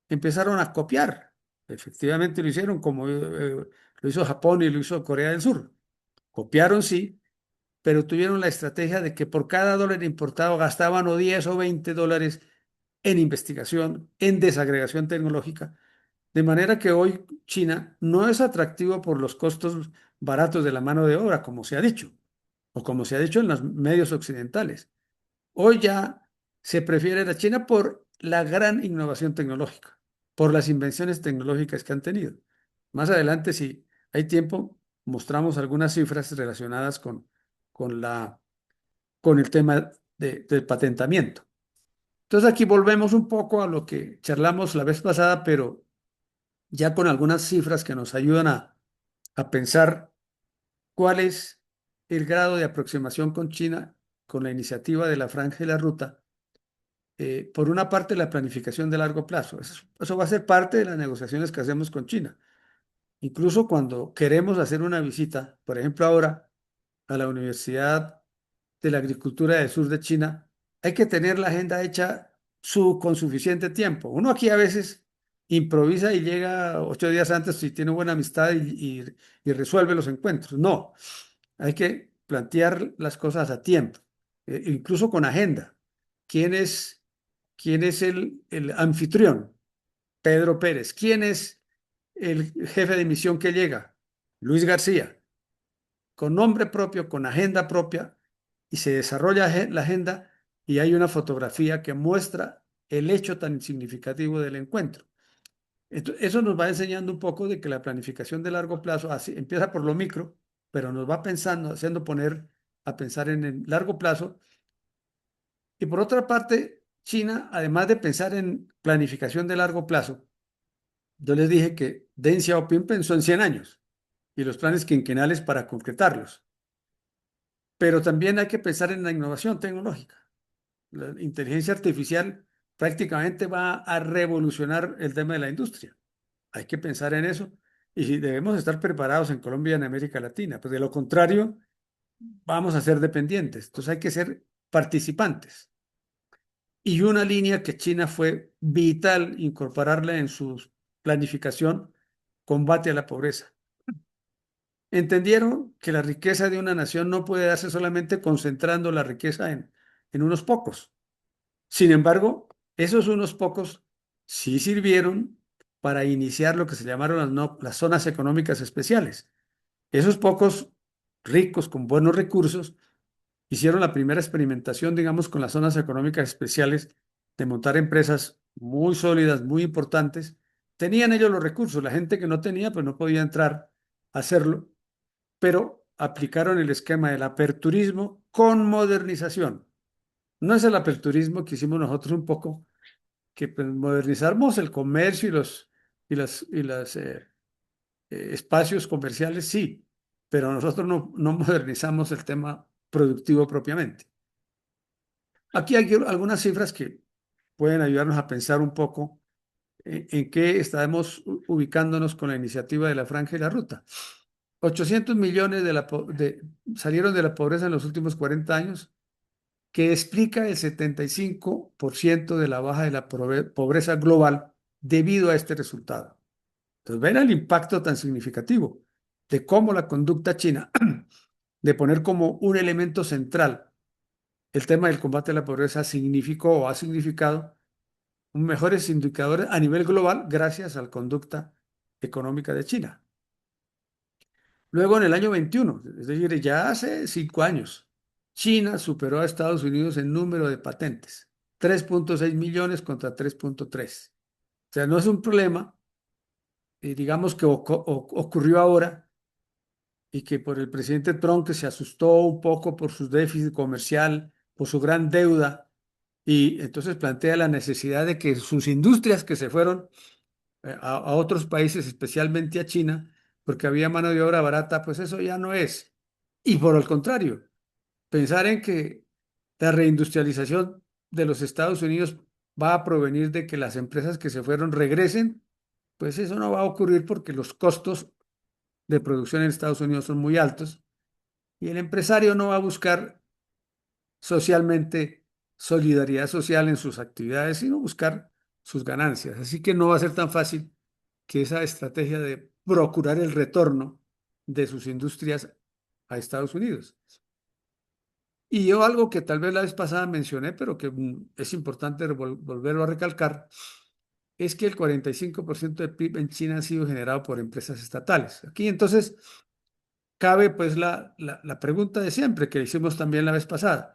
empezaron a copiar. Efectivamente lo hicieron como lo hizo Japón y lo hizo Corea del Sur. Copiaron, sí, pero tuvieron la estrategia de que por cada dólar importado gastaban o 10 o 20 dólares en investigación, en desagregación tecnológica. De manera que hoy China no es atractivo por los costos baratos de la mano de obra, como se ha dicho, o como se ha dicho en los medios occidentales. Hoy ya se prefiere la China por la gran innovación tecnológica, por las invenciones tecnológicas que han tenido. Más adelante, si hay tiempo, mostramos algunas cifras relacionadas con con el tema del patentamiento. Entonces aquí volvemos un poco a lo que charlamos la vez pasada, pero ya con algunas cifras que nos ayudan a pensar cuál es el grado de aproximación con China con la iniciativa de la Franja y la Ruta. Por una parte, la planificación de largo plazo. Eso va a ser parte de las negociaciones que hacemos con China. Incluso cuando queremos hacer una visita, por ejemplo, ahora a la Universidad de la Agricultura del Sur de China, hay que tener la agenda hecha con suficiente tiempo. Uno aquí a veces improvisa y llega 8 días antes si tiene buena amistad y resuelve los encuentros. No, hay que plantear las cosas a tiempo, incluso con agenda. ¿Quién es, quién es el anfitrión? Pedro Pérez. ¿Quién es el jefe de misión que llega? Luis García, con nombre propio, con agenda propia, y se desarrolla la agenda y hay una fotografía que muestra el hecho tan significativo del encuentro. Eso nos va enseñando un poco de que la planificación de largo plazo empieza por lo micro, pero nos va pensando, haciendo poner a pensar en el largo plazo. Y por otra parte, China, además de pensar en planificación de largo plazo, yo les dije que Deng Xiaoping pensó en 100 años y los planes quinquenales para concretarlos. Pero también hay que pensar en la innovación tecnológica. La inteligencia artificial prácticamente va a revolucionar el tema de la industria. Hay que pensar en eso y debemos estar preparados en Colombia y en América Latina. Pues de lo contrario, vamos a ser dependientes. Entonces hay que ser participantes. Y una línea que China fue vital incorporarla en su planificación, combate a la pobreza. Entendieron que la riqueza de una nación no puede darse solamente concentrando la riqueza en unos pocos. Sin embargo, esos unos pocos sí sirvieron para iniciar lo que se llamaron las zonas económicas especiales. Esos pocos ricos con buenos recursos hicieron la primera experimentación, digamos, con las zonas económicas especiales de montar empresas muy sólidas, muy importantes. Tenían ellos los recursos, la gente que no tenía, pues no podía entrar a hacerlo, pero aplicaron el esquema del aperturismo con modernización. No es el aperturismo que hicimos nosotros un poco, que pues, modernizamos el comercio y los espacios comerciales, sí, pero nosotros no modernizamos el tema productivo propiamente. Aquí hay algunas cifras que pueden ayudarnos a pensar un poco en qué estamos ubicándonos con la iniciativa de la Franja y la Ruta. 800 millones salieron de la pobreza en los últimos 40 años, que explica el 75% de la baja de la pobreza global debido a este resultado. Entonces, ven el impacto tan significativo de cómo la conducta china de poner como un elemento central el tema del combate a la pobreza significó o ha significado mejores indicadores a nivel global gracias a la conducta económica de China. Luego, en el año 21, es decir, ya hace 5 años, China superó a Estados Unidos en número de patentes, 3.6 millones contra 3.3. O sea, no es un problema, digamos, que ocurrió ahora y que por el presidente Trump, que se asustó un poco por su déficit comercial, por su gran deuda, y entonces plantea la necesidad de que sus industrias que se fueron a otros países, especialmente a China, porque había mano de obra barata, pues eso ya no es. Y por el contrario, pensar en que la reindustrialización de los Estados Unidos va a provenir de que las empresas que se fueron regresen, pues eso no va a ocurrir porque los costos de producción en Estados Unidos son muy altos y el empresario no va a buscar socialmente solidaridad social en sus actividades, sino buscar sus ganancias. Así que no va a ser tan fácil que esa estrategia de procurar el retorno de sus industrias a Estados Unidos. Y yo algo que tal vez la vez pasada mencioné, pero que es importante volverlo a recalcar, es que el 45% del PIB en China ha sido generado por empresas estatales. Aquí entonces cabe pues la pregunta de siempre que hicimos también la vez pasada.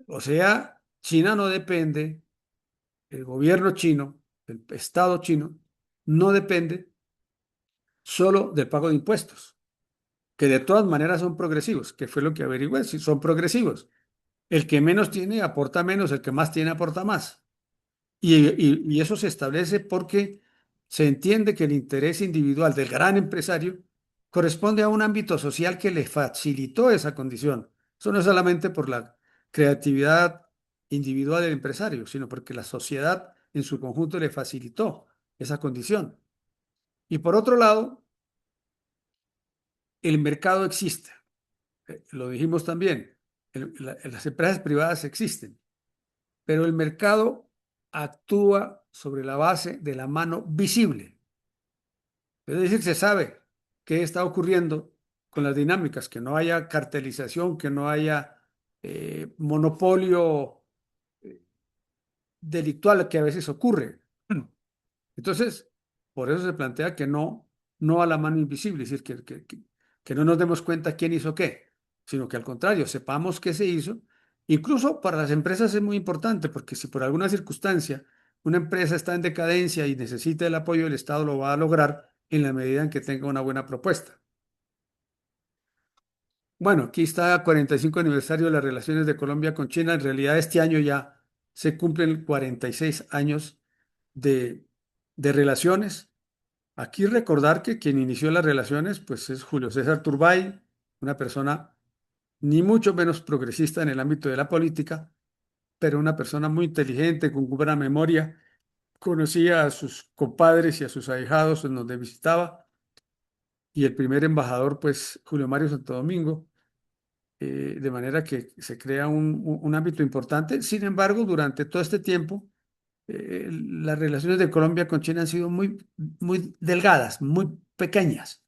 O sea, China no depende, el gobierno chino, el Estado chino, no depende solo del pago de impuestos, que de todas maneras son progresivos, que fue lo que averigüé, si son progresivos. El que menos tiene aporta menos, el que más tiene aporta más. Y eso se establece porque se entiende que el interés individual del gran empresario corresponde a un ámbito social que le facilitó esa condición. Eso no es solamente por la creatividad individual del empresario, sino porque la sociedad en su conjunto le facilitó esa condición. Y por otro lado, el mercado existe. Lo dijimos también, las empresas privadas existen, pero el mercado actúa sobre la base de la mano visible. Es decir, se sabe qué está ocurriendo con las dinámicas, que no haya cartelización, que no haya monopolio eh, delictual que a veces ocurre. Entonces, por eso se plantea que no a la mano invisible, es decir, que no nos demos cuenta quién hizo qué, sino que al contrario, sepamos qué se hizo. Incluso para las empresas es muy importante, porque si por alguna circunstancia una empresa está en decadencia y necesita el apoyo del Estado, lo va a lograr en la medida en que tenga una buena propuesta. Bueno, aquí está 45 aniversario de las relaciones de Colombia con China. En realidad este año ya se cumplen 46 años de, de relaciones. Aquí recordar que quien inició las relaciones pues es Julio César Turbay, una persona ni mucho menos progresista en el ámbito de la política, pero una persona muy inteligente, con buena memoria. Conocía a sus compadres y a sus ahijados en donde visitaba, y el primer embajador pues Julio Mario Santo Domingo, de manera que se crea un ámbito importante. Sin embargo, durante todo este tiempo, las relaciones de Colombia con China han sido muy delgadas, muy pequeñas.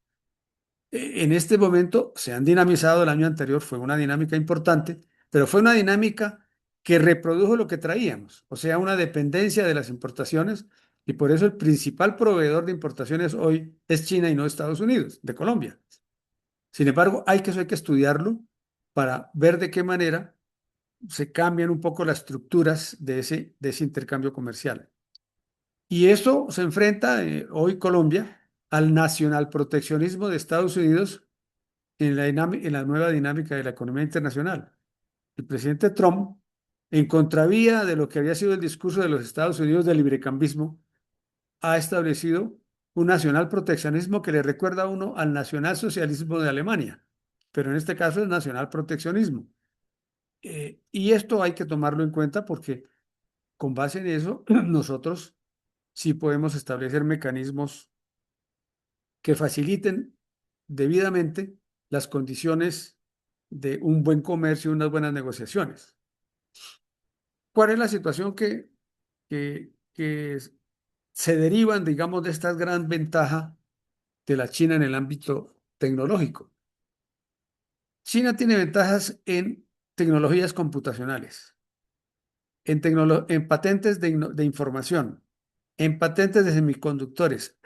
En este momento se han dinamizado. El año anterior fue una dinámica importante, pero fue una dinámica que reprodujo lo que traíamos, o sea, una dependencia de las importaciones, y por eso el principal proveedor de importaciones hoy es China y no Estados Unidos, de Colombia. Sin embargo, eso hay que estudiarlo para ver de qué manera se cambian un poco las estructuras de ese intercambio comercial. Y eso se enfrenta hoy Colombia al nacionalproteccionismo de Estados Unidos en la nueva dinámica de la economía internacional. El presidente Trump, en contravía de lo que había sido el discurso de los Estados Unidos del librecambismo, ha establecido un nacional proteccionismo que le recuerda a uno al nacionalsocialismo de Alemania, pero en este caso es nacional proteccionismo. Y esto hay que tomarlo en cuenta porque con base en eso nosotros sí podemos establecer mecanismos que faciliten debidamente las condiciones de un buen comercio y unas buenas negociaciones. ¿Cuál es la situación que se derivan, digamos, de esta gran ventaja de la China en el ámbito tecnológico? China tiene ventajas en tecnologías computacionales, en patentes de información, en patentes de semiconductores,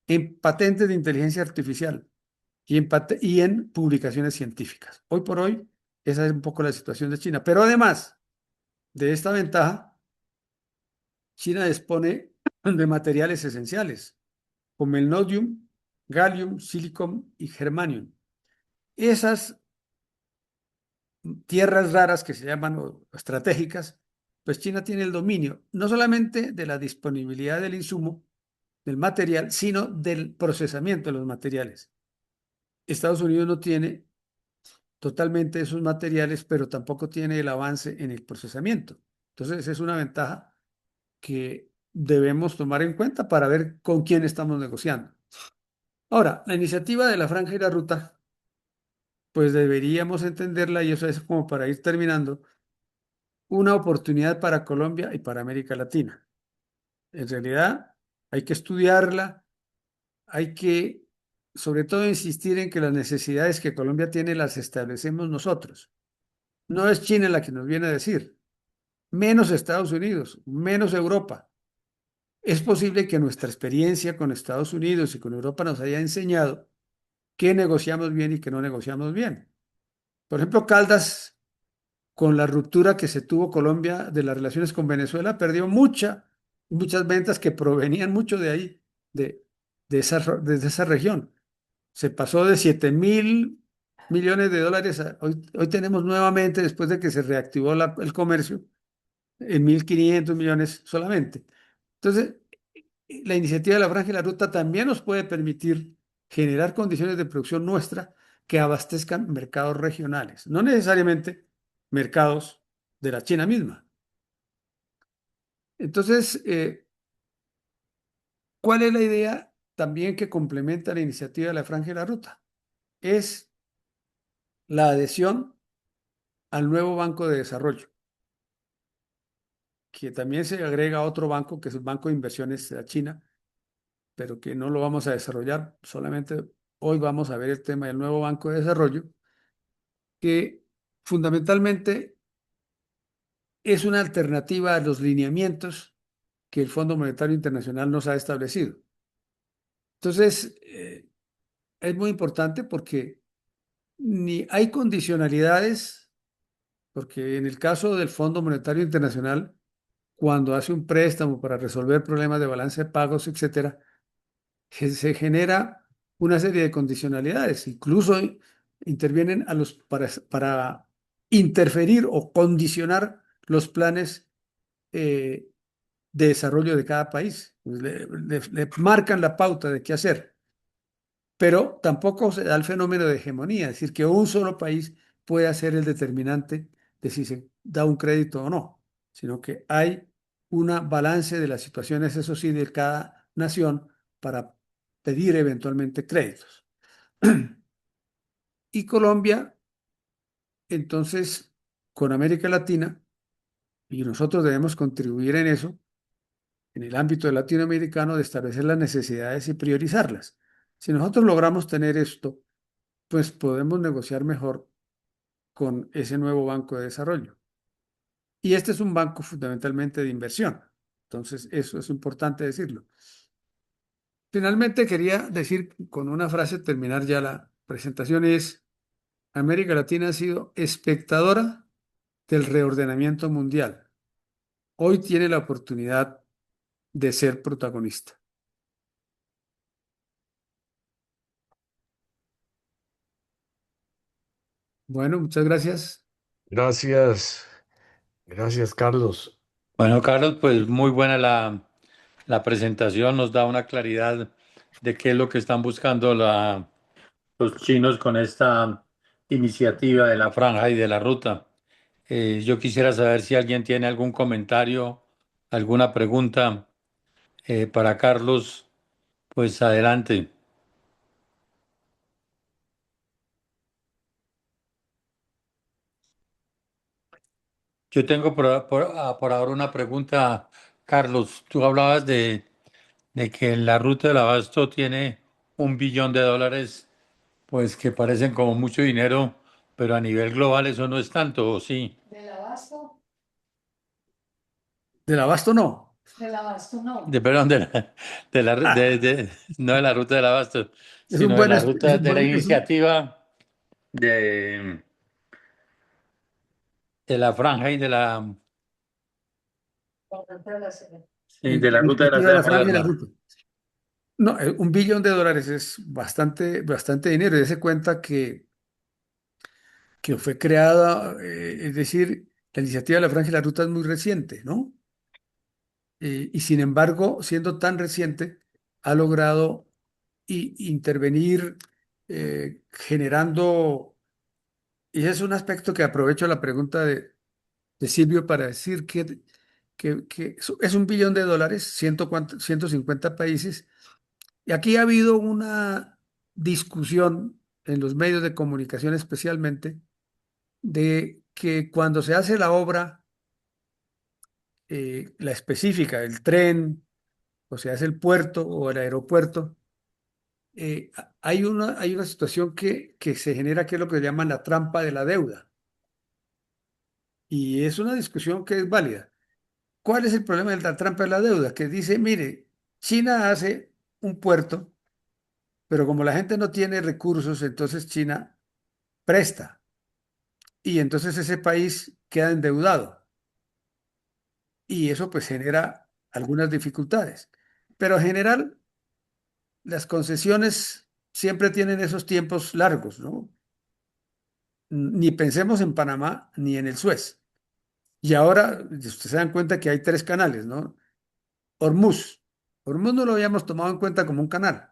en patentes de inteligencia artificial y en publicaciones científicas. Hoy por hoy, esa es un poco la situación de China. Pero además de esta ventaja, China dispone de materiales esenciales, como el nodium, gallium, silicon y germanium. Esas tierras raras que se llaman o estratégicas, pues China tiene el dominio no solamente de la disponibilidad del insumo, del material, sino del procesamiento de los materiales. Estados Unidos no tiene totalmente esos materiales, pero tampoco tiene el avance en el procesamiento. Entonces, es una ventaja que debemos tomar en cuenta para ver con quién estamos negociando. Ahora, la iniciativa de la Franja y la Ruta, pues deberíamos entenderla, y eso es como para ir terminando, una oportunidad para Colombia y para América Latina. En realidad, hay que estudiarla, hay que, sobre todo, insistir en que las necesidades que Colombia tiene las establecemos nosotros. No es China la que nos viene a decir, menos Estados Unidos, menos Europa. Es posible que nuestra experiencia con Estados Unidos y con Europa nos haya enseñado qué negociamos bien y qué no negociamos bien. Por ejemplo, Caldas, con la ruptura que se tuvo Colombia de las relaciones con Venezuela, perdió muchas ventas que provenían mucho de ahí, de, de esa región. Se pasó de 7.000 millones de dólares hoy tenemos nuevamente, después de que se reactivó el comercio, en 1.500 millones solamente. Entonces, la iniciativa de la Franja y la Ruta también nos puede permitir generar condiciones de producción nuestra que abastezcan mercados regionales, no necesariamente mercados de la China misma. Entonces, ¿cuál es la idea también que complementa la iniciativa de la Franja y la Ruta? Es la adhesión al nuevo Banco de Desarrollo, que también se agrega a otro banco, que es el Banco de Inversiones de la China, pero que no lo vamos a desarrollar. Solamente hoy vamos a ver el tema del nuevo Banco de Desarrollo, que fundamentalmente es una alternativa a los lineamientos que el Fondo Monetario Internacional nos ha establecido. Entonces, es muy importante porque ni hay condicionalidades, porque en el caso del Fondo Monetario Internacional, cuando hace un préstamo para resolver problemas de balance de pagos, etcétera, se genera una serie de condicionalidades, incluso intervienen para interferir o condicionar los planes eh, de desarrollo de cada país. Pues le marcan la pauta de qué hacer, pero tampoco se da el fenómeno de hegemonía, es decir, que un solo país pueda ser el determinante de si se da un crédito o no, sino que hay una balance de las situaciones, eso sí, de cada nación para pedir eventualmente créditos. Y Colombia, entonces, con América Latina, y nosotros debemos contribuir en eso, en el ámbito latinoamericano, de establecer las necesidades y priorizarlas. Si nosotros logramos tener esto, pues podemos negociar mejor con ese nuevo banco de desarrollo. Y este es un banco fundamentalmente de inversión. Entonces, eso es importante decirlo. Finalmente, quería decir con una frase, terminar ya la presentación, es: América Latina ha sido espectadora del reordenamiento mundial. Hoy tiene la oportunidad de ser protagonista. Bueno, muchas gracias. Gracias, gracias, Carlos. Bueno, Carlos, pues muy buena la presentación, nos da una claridad de qué es lo que están buscando los chinos con esta iniciativa de la franja y de la ruta. Yo quisiera saber si alguien tiene algún comentario, alguna pregunta para Carlos, pues adelante. Yo tengo por ahora una pregunta, Carlos. Tú hablabas de que la ruta del abasto tiene $1 billón, pues que parecen como mucho dinero, pero a nivel global eso no es tanto, ¿o sí? Del abasto no. Perdón, Ah, no de la ruta del abasto, es un sino de buen, la es ruta un de la buen, iniciativa de, de la franja y de la ruta de la iniciativa de seda la franja y la moderna. ruta. No, $1 billón es bastante, bastante dinero. Y se cuenta que fue creada, es decir, la iniciativa de la franja y la ruta es muy reciente, ¿no? Y sin embargo, siendo tan reciente, ha logrado intervenir generando, y es un aspecto que aprovecho la pregunta de Silvio para decir que es $1 billón, 150 países, y aquí ha habido una discusión en los medios de comunicación especialmente, de que cuando se hace la obra, la específica, el tren, o se hace el puerto o el aeropuerto, hay una situación que se genera, que es lo que llaman la trampa de la deuda. Y es una discusión que es válida. ¿Cuál es el problema de la trampa de la deuda? Que dice, mire, China hace un puerto, pero como la gente no tiene recursos, entonces China presta. Y entonces ese país queda endeudado. Y eso pues genera algunas dificultades. Pero en general, las concesiones siempre tienen esos tiempos largos, ¿no? Ni pensemos en Panamá ni en el Suez. Y ahora ustedes se dan cuenta que hay tres canales, ¿no? Hormuz. Hormuz no lo habíamos tomado en cuenta como un canal,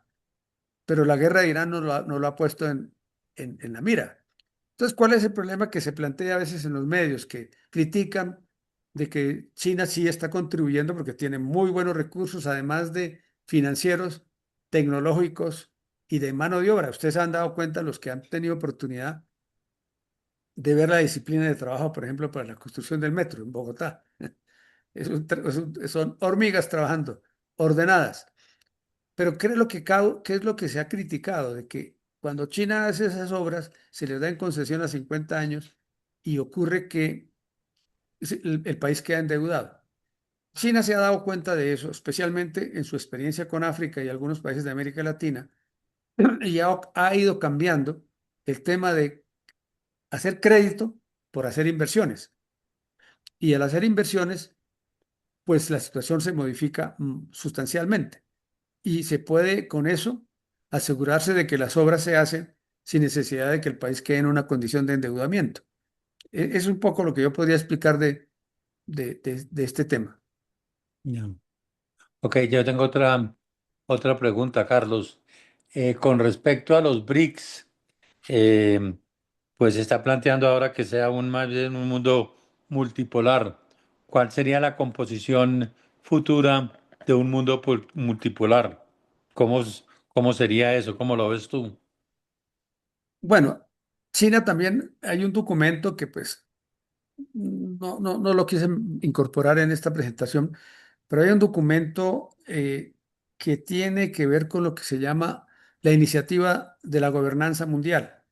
pero la guerra de Irán no lo ha puesto en la mira. Entonces, ¿cuál es el problema que se plantea a veces en los medios que critican de que China sí está contribuyendo porque tiene muy buenos recursos, además de financieros, tecnológicos y de mano de obra? Ustedes se han dado cuenta, los que han tenido oportunidad de ver la disciplina de trabajo, por ejemplo, para la construcción del metro en Bogotá. Son hormigas trabajando, ordenadas. Pero ¿qué es lo que se ha criticado? De que cuando China hace esas obras, se les da en concesión a 50 años y ocurre que el país queda endeudado. China se ha dado cuenta de eso, especialmente en su experiencia con África y algunos países de América Latina, y ha ido cambiando el tema de hacer crédito por hacer inversiones. Y al hacer inversiones, pues la situación se modifica sustancialmente. Y se puede con eso asegurarse de que las obras se hacen sin necesidad de que el país quede en una condición de endeudamiento. Es un poco lo que yo podría explicar de este tema. Ya. Ok, yo tengo otra pregunta, Carlos. Con respecto a los BRICS, eh, pues se está planteando ahora que sea más bien un mundo multipolar. ¿Cuál sería la composición futura de un mundo multipolar? ¿Cómo sería eso? ¿Cómo lo ves tú? Bueno, China también hay un documento que pues no lo quise incorporar en esta presentación, pero hay un documento que tiene que ver con lo que se llama la iniciativa de la gobernanza mundial.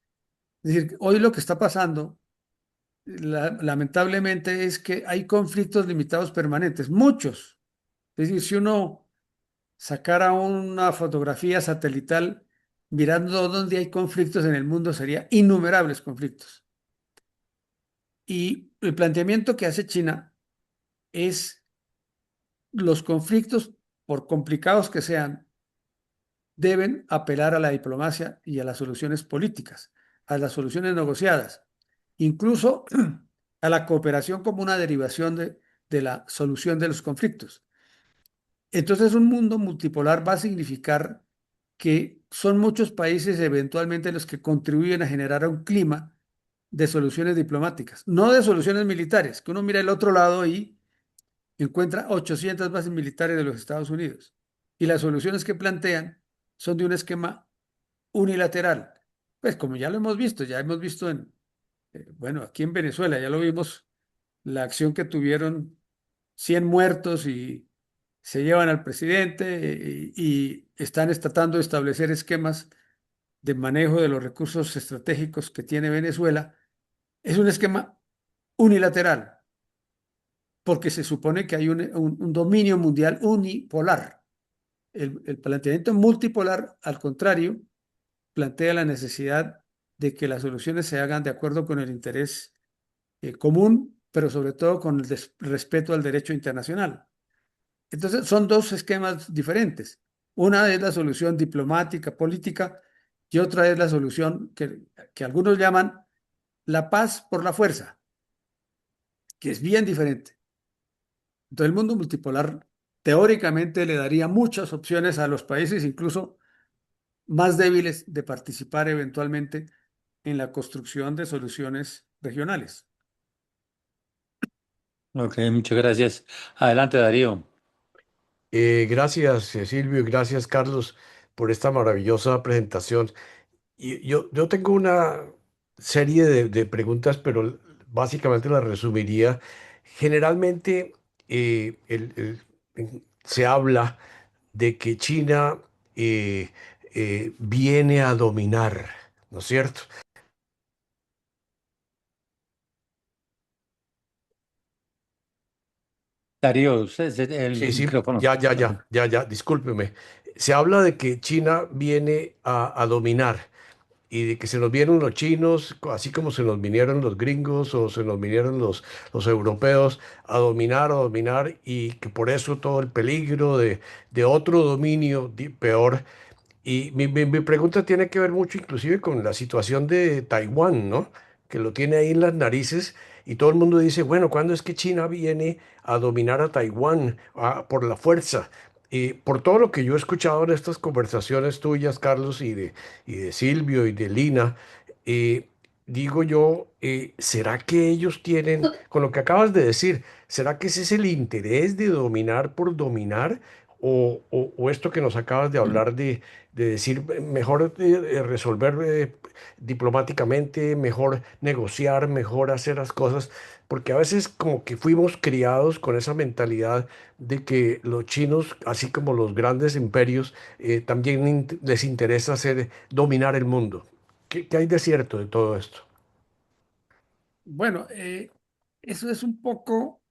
Es decir, hoy lo que está pasando, lamentablemente, es que hay conflictos limitados permanentes, muchos. Es decir, si uno sacara una fotografía satelital mirando dónde hay conflictos en el mundo, sería innumerables conflictos. Y el planteamiento que hace China es los conflictos, por complicados que sean, deben apelar a la diplomacia y a las soluciones políticas, a las soluciones negociadas, incluso a la cooperación como una derivación de la solución de los conflictos. Entonces, un mundo multipolar va a significar que son muchos países eventualmente los que contribuyen a generar un clima de soluciones diplomáticas, no de soluciones militares, que uno mira el otro lado y encuentra 800 bases militares de los Estados Unidos. Y las soluciones que plantean son de un esquema unilateral. Pues como ya hemos visto bueno, aquí en Venezuela, ya lo vimos, la acción que tuvieron 100 muertos y se llevan al presidente y están tratando de establecer esquemas de manejo de los recursos estratégicos que tiene Venezuela. Es un esquema unilateral, porque se supone que hay un dominio mundial unipolar. El planteamiento multipolar, al contrario, plantea la necesidad de que las soluciones se hagan de acuerdo con el interés común, pero sobre todo con el respeto al derecho internacional. Entonces, son dos esquemas diferentes. Una es la solución diplomática, política, y otra es la solución que algunos llaman la paz por la fuerza, que es bien diferente. Entonces, el mundo multipolar teóricamente le daría muchas opciones a los países, incluso más débiles, de participar eventualmente en la construcción de soluciones regionales. Ok, muchas gracias. Adelante, Darío. Gracias, Silvio, y gracias, Carlos, por esta maravillosa presentación. Y yo tengo una serie de preguntas, pero básicamente las resumiría. Generalmente se habla de que China viene a dominar, ¿no es cierto? Darío, el Sí, sí, micrófono. ya, discúlpeme. Se habla de que China viene a dominar y de que se nos vienen los chinos, así como se nos vinieron los gringos o se nos vinieron los europeos a dominar y que por eso todo el peligro de otro dominio peor. Y mi pregunta tiene que ver mucho inclusive con la situación de Taiwán, ¿no? Que lo tiene ahí en las narices y todo el mundo dice, bueno, ¿cuándo es que China viene a dominar a Taiwán por la fuerza? Y por todo lo que yo he escuchado en estas conversaciones tuyas, Carlos, y de Silvio y de Lina, eh, digo yo, ¿será que ellos tienen, con lo que acabas de decir, ¿será que ese es el interés de dominar por dominar? O esto que nos acabas de hablar de decir, mejor resolver diplomáticamente, mejor negociar, mejor hacer las cosas, porque a veces como que fuimos criados con esa mentalidad de que los chinos, así como los grandes imperios, también les interesa hacer, dominar el mundo. ¿Qué hay de cierto de todo esto? Bueno, eso es un poco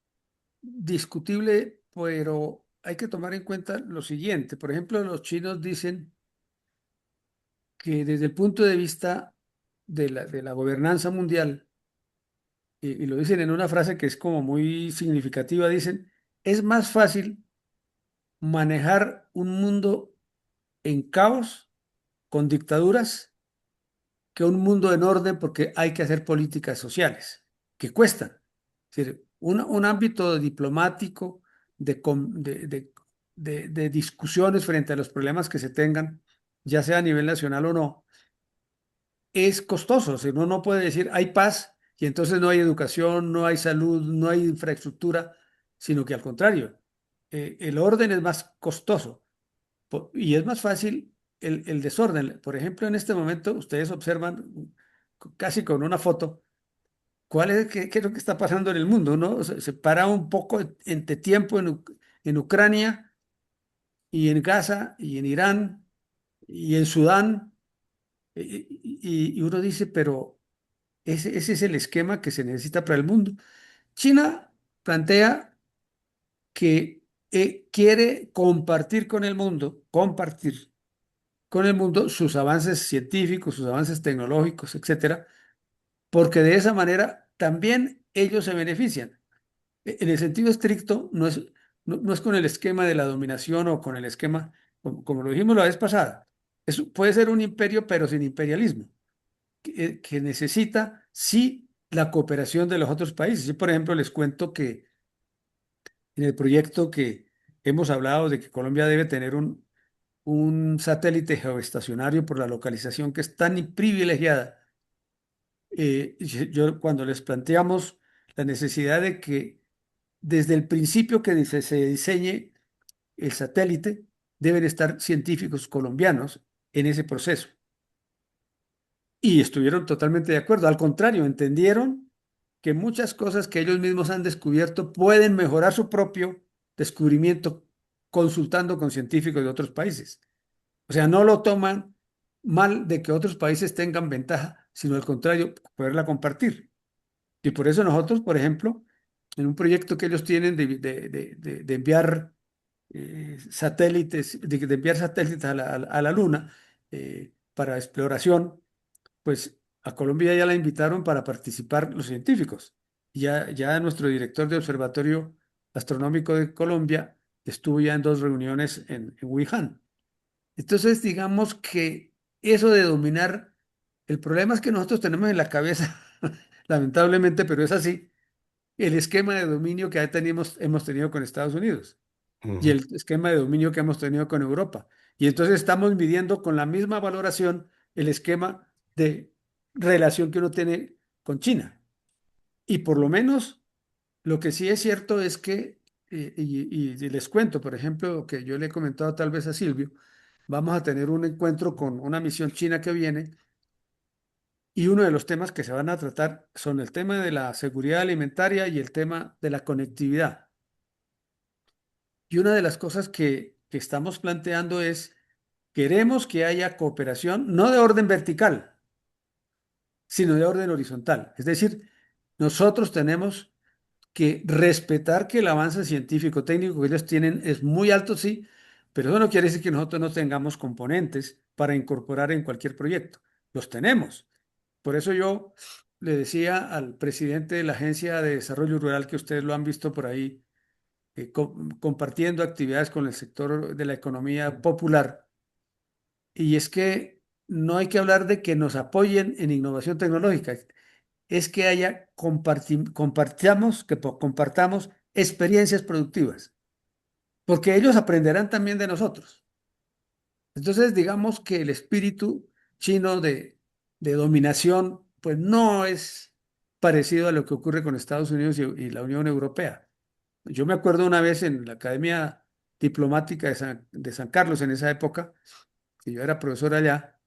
discutible, pero hay que tomar en cuenta lo siguiente. Por ejemplo, los chinos dicen que desde el punto de vista de la gobernanza mundial, y lo dicen en una frase que es como muy significativa, dicen, es más fácil manejar un mundo en caos, con dictaduras, que un mundo en orden porque hay que hacer políticas sociales, que cuestan. Es decir, un ámbito diplomático de discusiones frente a los problemas que se tengan, ya sea a nivel nacional o no, es costoso. O sea, uno no puede decir hay paz y entonces no hay educación, no hay salud, no hay infraestructura, sino que al contrario, el orden es más costoso y es más fácil el desorden. Por ejemplo, en este momento ustedes observan casi con una foto qué es lo que está pasando en el mundo, ¿no? Se para un poco entre tiempo en Ucrania y en Gaza y en Irán y en Sudán. Y uno dice, pero ese es el esquema que se necesita para el mundo. China plantea que quiere compartir con el mundo sus avances científicos, sus avances tecnológicos, etcétera, porque de esa manera también ellos se benefician. En el sentido estricto, no es con el esquema de la dominación o con el esquema, como lo dijimos la vez pasada. Puede ser un imperio, pero sin imperialismo, que necesita, sí, la cooperación de los otros países. Yo, por ejemplo, les cuento que en el proyecto que hemos hablado de que Colombia debe tener un satélite geoestacionario por la localización que es tan privilegiada. Yo cuando les planteamos la necesidad de que desde el principio que se diseñe el satélite, deben estar científicos colombianos en ese proceso. Y estuvieron totalmente de acuerdo. Al contrario, entendieron que muchas cosas que ellos mismos han descubierto pueden mejorar su propio descubrimiento consultando con científicos de otros países. O sea, no lo toman mal de que otros países tengan ventaja, sino al contrario, poderla compartir. Y por eso nosotros, por ejemplo, en un proyecto que ellos tienen de enviar satélites, de enviar satélites a la Luna para exploración, pues a Colombia ya la invitaron para participar los científicos. Ya nuestro director de Observatorio Astronómico de Colombia estuvo ya en dos reuniones en Wuhan. Entonces, digamos que eso de dominar, el problema es que nosotros tenemos en la cabeza, lamentablemente, pero es así, el esquema de dominio que hemos tenido con Estados Unidos y Ujú. el esquema de dominio que hemos tenido con Europa. Y entonces estamos midiendo con la misma valoración el esquema de relación que uno tiene con China. Y por lo menos lo que sí es cierto es que, y les cuento, por ejemplo, que yo le he comentado tal vez a Silvio, vamos a tener un encuentro con una misión china que viene y uno de los temas que se van a tratar son el tema de la seguridad alimentaria y el tema de la conectividad. Y una de las cosas que estamos planteando es, queremos que haya cooperación no de orden vertical, sino de orden horizontal. Es decir, nosotros tenemos que respetar que el avance científico técnico que ellos tienen es muy alto, sí, pero eso no quiere decir que nosotros no tengamos componentes para incorporar en cualquier proyecto. Los tenemos. Por eso yo le decía al presidente de la Agencia de Desarrollo Rural, que ustedes lo han visto por ahí, compartiendo actividades con el sector de la economía popular, y es que no hay que hablar de que nos apoyen en innovación tecnológica, es que haya compartamos experiencias productivas, porque ellos aprenderán también de nosotros. Entonces, digamos que el espíritu chino de dominación, pues no es parecido a lo que ocurre con Estados Unidos y la Unión Europea. Yo me acuerdo una vez en la Academia Diplomática de San Carlos, en esa época, que yo era profesor allá.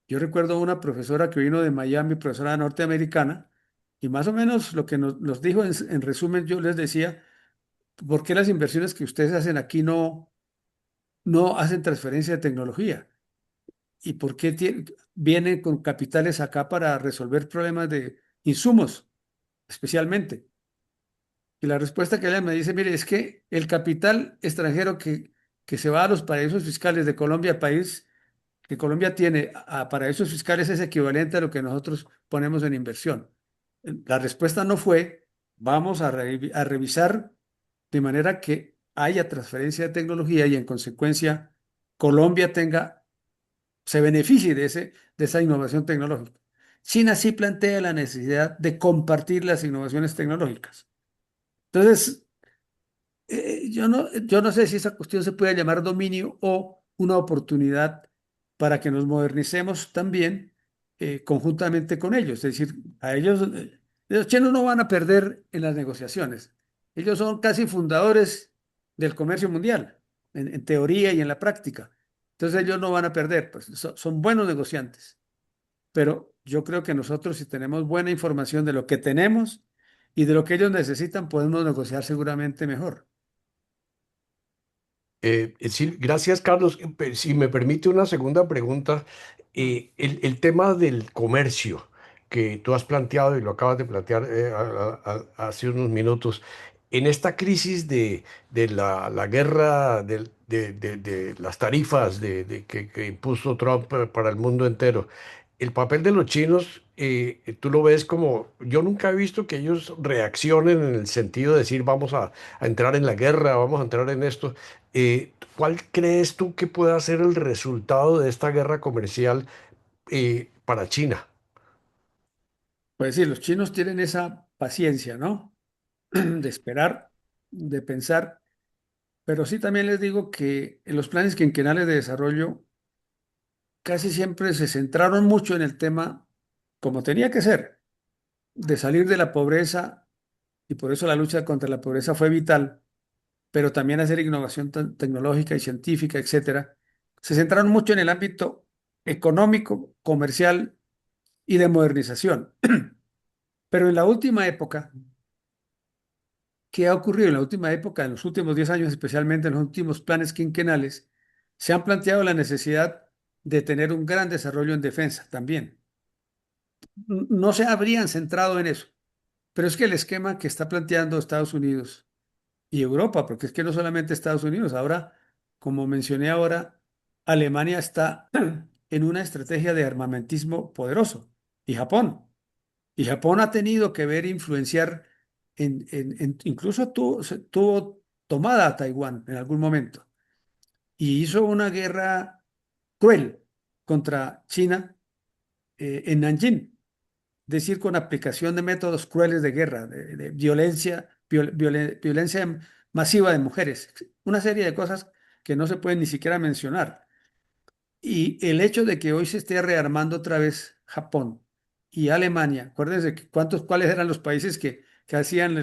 Yo recuerdo una profesora que vino de Miami, profesora norteamericana, y más o menos lo que nos dijo en resumen, yo les decía, ¿por qué las inversiones que ustedes hacen aquí no hacen transferencia de tecnología? ¿Y por qué vienen con capitales acá para resolver problemas de insumos, especialmente? Y la respuesta que ella me dice, mire, es que el capital extranjero que se va a los paraísos fiscales de Colombia, país que Colombia tiene a paraísos fiscales, es equivalente a lo que nosotros ponemos en inversión. La respuesta no fue, vamos a revisar de manera que haya transferencia de tecnología y en consecuencia Colombia se beneficie de esa innovación tecnológica. China sí plantea la necesidad de compartir las innovaciones tecnológicas. Entonces, yo no sé si esa cuestión se puede llamar dominio o una oportunidad para que nos modernicemos también conjuntamente con ellos. Es decir, a ellos, los chinos no van a perder en las negociaciones. Ellos son casi fundadores del comercio mundial, en teoría y en la práctica. Entonces ellos no van a perder, pues son buenos negociantes. Pero yo creo que nosotros, si tenemos buena información de lo que tenemos y de lo que ellos necesitan, podemos negociar seguramente mejor. Sí, gracias, Carlos. Si me permite una segunda pregunta, el tema del comercio que tú has planteado y lo acabas de plantear hace unos minutos, en esta crisis de la guerra de las tarifas que impuso Trump para el mundo entero, el papel de los chinos, tú lo ves como, yo nunca he visto que ellos reaccionen en el sentido de decir vamos a entrar en la guerra, vamos a entrar en esto. ¿Cuál crees tú que pueda ser el resultado de esta guerra comercial para China? Pues sí, los chinos tienen esa paciencia, ¿no? De esperar, de pensar. Pero sí también les digo que en los planes quinquenales de desarrollo casi siempre se centraron mucho en el tema, como tenía que ser, de salir de la pobreza, y por eso la lucha contra la pobreza fue vital, pero también hacer innovación tecnológica y científica, etcétera. Se centraron mucho en el ámbito económico, comercial y de modernización. Pero en la última época, ¿qué ha ocurrido? En la última época, en los últimos 10 años, especialmente en los últimos planes quinquenales, se han planteado la necesidad de tener un gran desarrollo en defensa también. No se habrían centrado en eso, pero es que el esquema que está planteando Estados Unidos y Europa, porque es que no solamente Estados Unidos, ahora, como mencioné ahora, Alemania está en una estrategia de armamentismo poderoso, y Japón. Y Japón ha tenido que ver influenciar, incluso tuvo tomada a Taiwán en algún momento, y hizo una guerra cruel contra China en Nanjing, es decir, con aplicación de métodos crueles de guerra, de violencia, violencia masiva de mujeres, una serie de cosas que no se pueden ni siquiera mencionar. Y el hecho de que hoy se esté rearmando otra vez Japón y Alemania, acuérdense que cuáles eran los países que hacían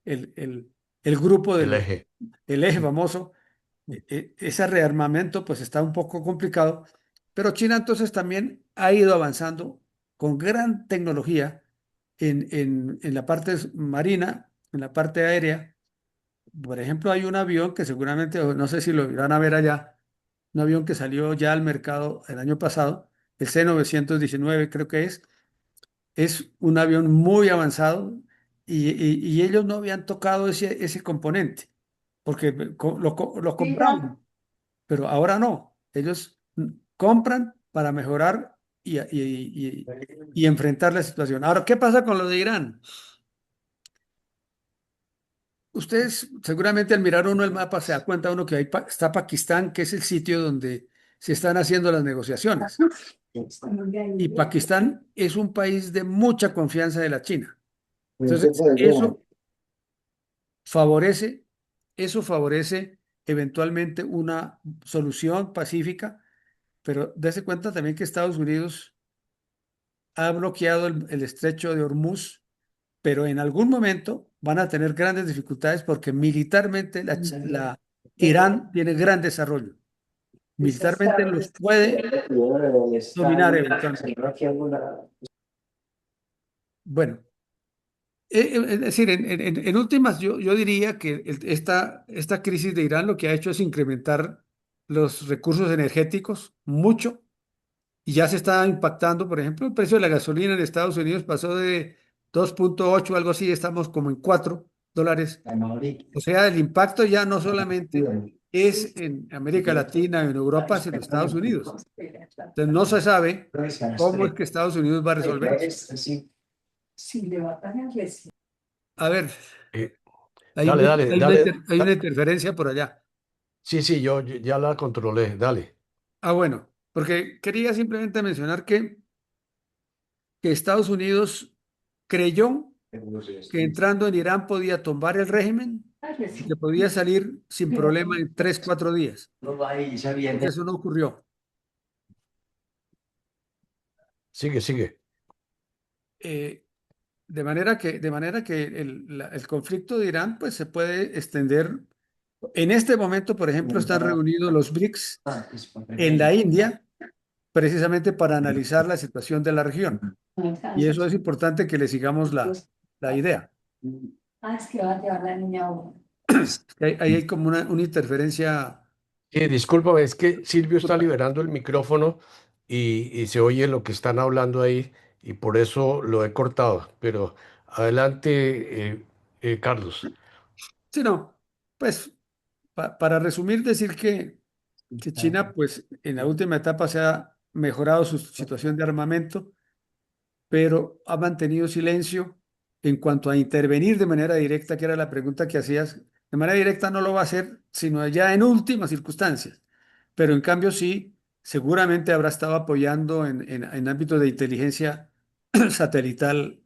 el, el- el grupo El eje. el eje famoso, ese rearmamento pues está un poco complicado, pero China entonces también ha ido avanzando con gran tecnología en la parte marina, en la parte aérea. Por ejemplo, hay un avión que seguramente, o no sé si lo irán a ver allá, un avión que salió ya al mercado el año pasado, el C-919 creo que es un avión muy avanzado y ellos no habían tocado ese componente, porque lo compraron, pero ahora no. Ellos compran para mejorar y enfrentar la situación. Ahora, ¿qué pasa con lo de Irán? Ustedes seguramente al mirar uno el mapa se da cuenta uno que ahí está Pakistán, que es el sitio donde se están haciendo las negociaciones. Y Pakistán es un país de mucha confianza de la China. Entonces, favorece, eso favorece eventualmente una solución pacífica, pero dése cuenta también que Estados Unidos ha bloqueado el estrecho de Hormuz, pero en algún momento van a tener grandes dificultades porque militarmente Irán tiene gran desarrollo. Militarmente los puede dominar eventualmente. Bueno, es decir, en últimas, yo diría que esta crisis de Irán lo que ha hecho es incrementar los recursos energéticos mucho y ya se está impactando. Por ejemplo, el precio de la gasolina en Estados Unidos pasó de 2,8, algo así, estamos como en $4. O sea, el impacto ya no solamente es en América Latina, en Europa, sino en Estados Unidos. Entonces no se sabe cómo es que Estados Unidos va a resolver eso. A ver, Eh, dale, dale, dale. hay una interferencia por allá. Sí, sí, yo ya la controlé. Dale. Ah, bueno, porque quería simplemente mencionar que Estados Unidos creyó que entrando en Irán podía tumbar el régimen y que podía salir sin problema en 3, 4 días. Eso no ocurrió. Sigue, sigue. Eh, de manera que el conflicto de Irán pues, se puede extender. En este momento, por ejemplo, están reunidos los BRICS en la India precisamente para analizar la situación de la región. Y eso es importante que le sigamos la idea. Ahí hay como una interferencia. Discúlpame, es que Silvio está liberando el micrófono y se oye lo que están hablando ahí y por eso lo he cortado. Pero adelante, Carlos. Sí, no, pues para resumir, decir que China, pues en la última etapa se ha mejorado su situación de armamento, pero ha mantenido silencio en cuanto a intervenir de manera directa, que era la pregunta que hacías. De manera directa no lo va a hacer, sino ya en últimas circunstancias. Pero en cambio sí, seguramente habrá estado apoyando en ámbitos de inteligencia satelital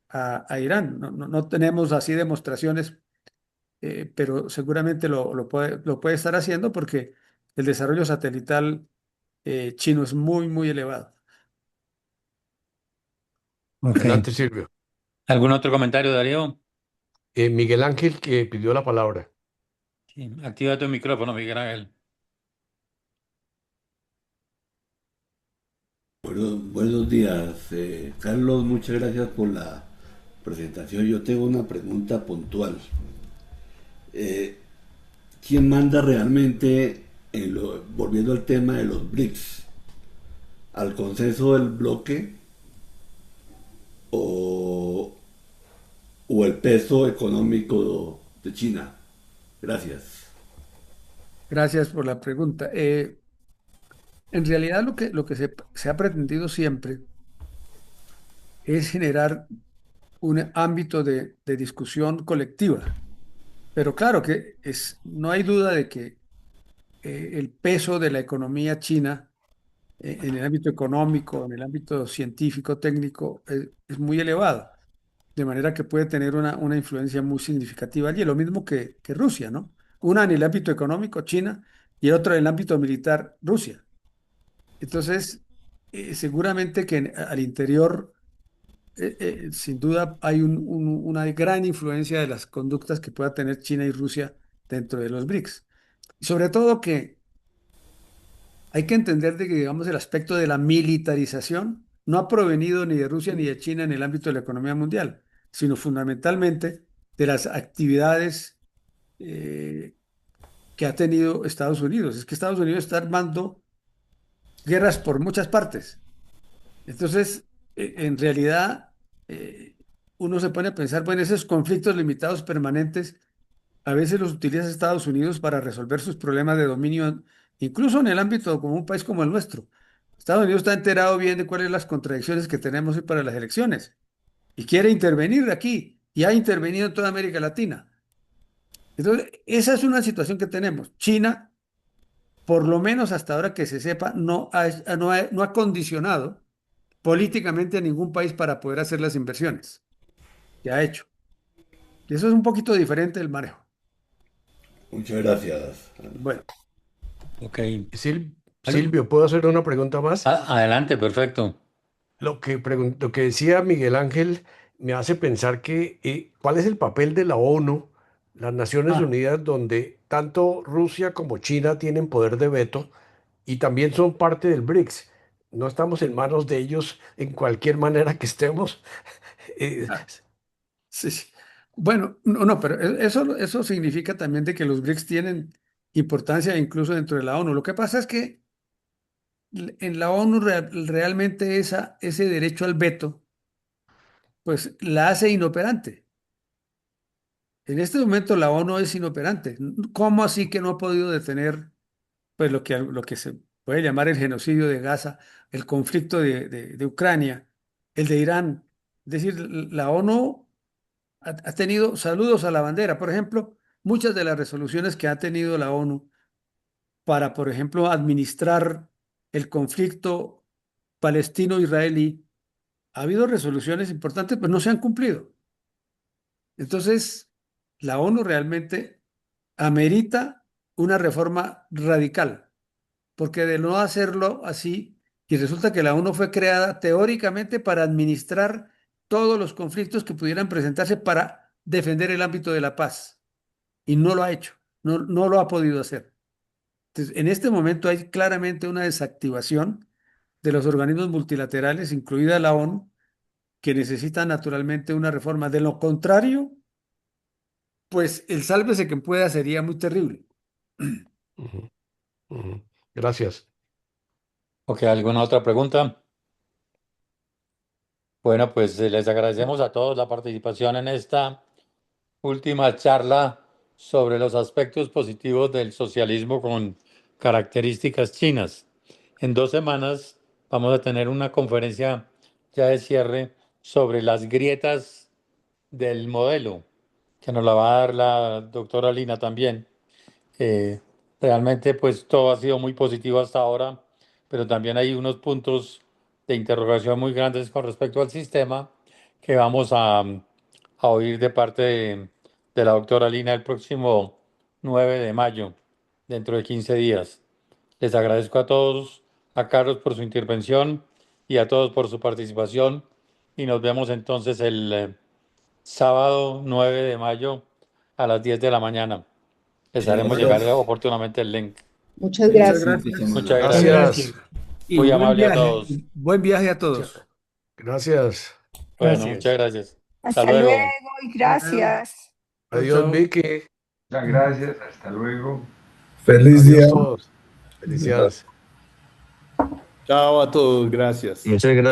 a Irán. No tenemos así demostraciones pero seguramente lo puede estar haciendo porque el desarrollo satelital chino es muy, muy elevado. Ok. Adelante, Silvio. ¿Algún otro comentario, Darío? Miguel Ángel, que pidió la palabra. Sí. Activa tu micrófono, Miguel Ángel. Buenos días, Carlos, muchas gracias por la presentación. Yo tengo una pregunta puntual. Eh, ¿Quién manda realmente, volviendo al tema de los BRICS, al consenso del bloque o, o el peso económico de China? Gracias. Gracias por la pregunta. En realidad lo que se ha pretendido siempre es generar un ámbito de discusión colectiva. Pero claro que no hay duda de que el peso de la economía china en el ámbito económico, en el ámbito científico, técnico, es muy elevado, de manera que puede tener una influencia muy significativa allí, lo mismo que Rusia, ¿no? Una en el ámbito económico, China, y otra en el ámbito militar, Rusia. Entonces, seguramente que al interior, sin duda, hay una gran influencia de las conductas que pueda tener China y Rusia dentro de los BRICS. Y sobre todo que hay que entender de que, digamos, el aspecto de la militarización no ha provenido ni de Rusia ni de China en el ámbito de la economía mundial, sino fundamentalmente de las actividades eh, que ha tenido Estados Unidos. Es que Estados Unidos está armando guerras por muchas partes. Entonces, en realidad, eh, uno se pone a pensar, bueno, esos conflictos limitados permanentes a veces los utiliza Estados Unidos para resolver sus problemas de dominio, incluso en el ámbito como un país como el nuestro. Estados Unidos está enterado bien de cuáles son las contradicciones que tenemos hoy para las elecciones y quiere intervenir aquí y ha intervenido en toda América Latina. Entonces, esa es una situación que tenemos. China, por lo menos hasta ahora que se sepa, no ha condicionado políticamente a ningún país para poder hacer las inversiones que ha hecho. Y eso es un poquito diferente del manejo. Muchas gracias. Bueno, Ok. Al- Silvio, ¿puedo hacer una pregunta más? Adelante, perfecto. Lo que decía Miguel Ángel me hace pensar que ¿cuál es el papel de la ONU, las Naciones ah, Unidas, donde tanto Rusia como China tienen poder de veto y también son parte del BRICS? No estamos en manos de ellos en cualquier manera que estemos. Eh, ah, sí, sí. Bueno, no, pero eso significa también de que los BRICS tienen importancia incluso dentro de la ONU. Lo que pasa es que en la ONU realmente ese derecho al veto, pues la hace inoperante. En este momento la ONU es inoperante. ¿Cómo así que no ha podido detener pues lo que se puede llamar el genocidio de Gaza, el conflicto de Ucrania, el de Irán? Es decir, la ONU ha tenido saludos a la bandera. Por ejemplo, muchas de las resoluciones que ha tenido la ONU para, por ejemplo, administrar el conflicto palestino-israelí, ha habido resoluciones importantes, pero no se han cumplido. Entonces, la ONU realmente amerita una reforma radical, porque de no hacerlo así, y resulta que la ONU fue creada teóricamente para administrar todos los conflictos que pudieran presentarse para defender el ámbito de la paz, y no lo ha hecho, no lo ha podido hacer. Entonces, en este momento hay claramente una desactivación de los organismos multilaterales, incluida la ONU, que necesita naturalmente una reforma. De lo contrario, pues el sálvese quien pueda sería muy terrible. ujú, ujú. Gracias. Ok, ¿alguna otra pregunta? Bueno, pues les agradecemos a todos la participación en esta última charla sobre los aspectos positivos del socialismo con características chinas. En 2 semanas vamos a tener una conferencia ya de cierre sobre las grietas del modelo, que nos la va a dar la doctora Lina también. Eh, Realmente pues todo ha sido muy positivo hasta ahora, pero también hay unos puntos de interrogación muy grandes con respecto al sistema que vamos a oír de parte de la doctora Lina el próximo 9 de mayo, dentro de 15 días. Les agradezco a todos, a Carlos por su intervención y a todos por su participación. Y nos vemos entonces el sábado 9 de mayo a las 10 de la mañana. Les haremos llegar oportunamente el link. Muchas Muchas gracias. gracias. Muchas Muchas gracias. Gracias. Y Muy buen amable a viaje. todos. Buen viaje a todos. Gracias. Bueno, Gracias. muchas gracias. Hasta luego. luego y gracias. Adiós, Chao. Vicky. Muchas gracias, hasta luego. Feliz Adiós día. todos. Felicidades. Chao a todos, gracias. Muchas gracias.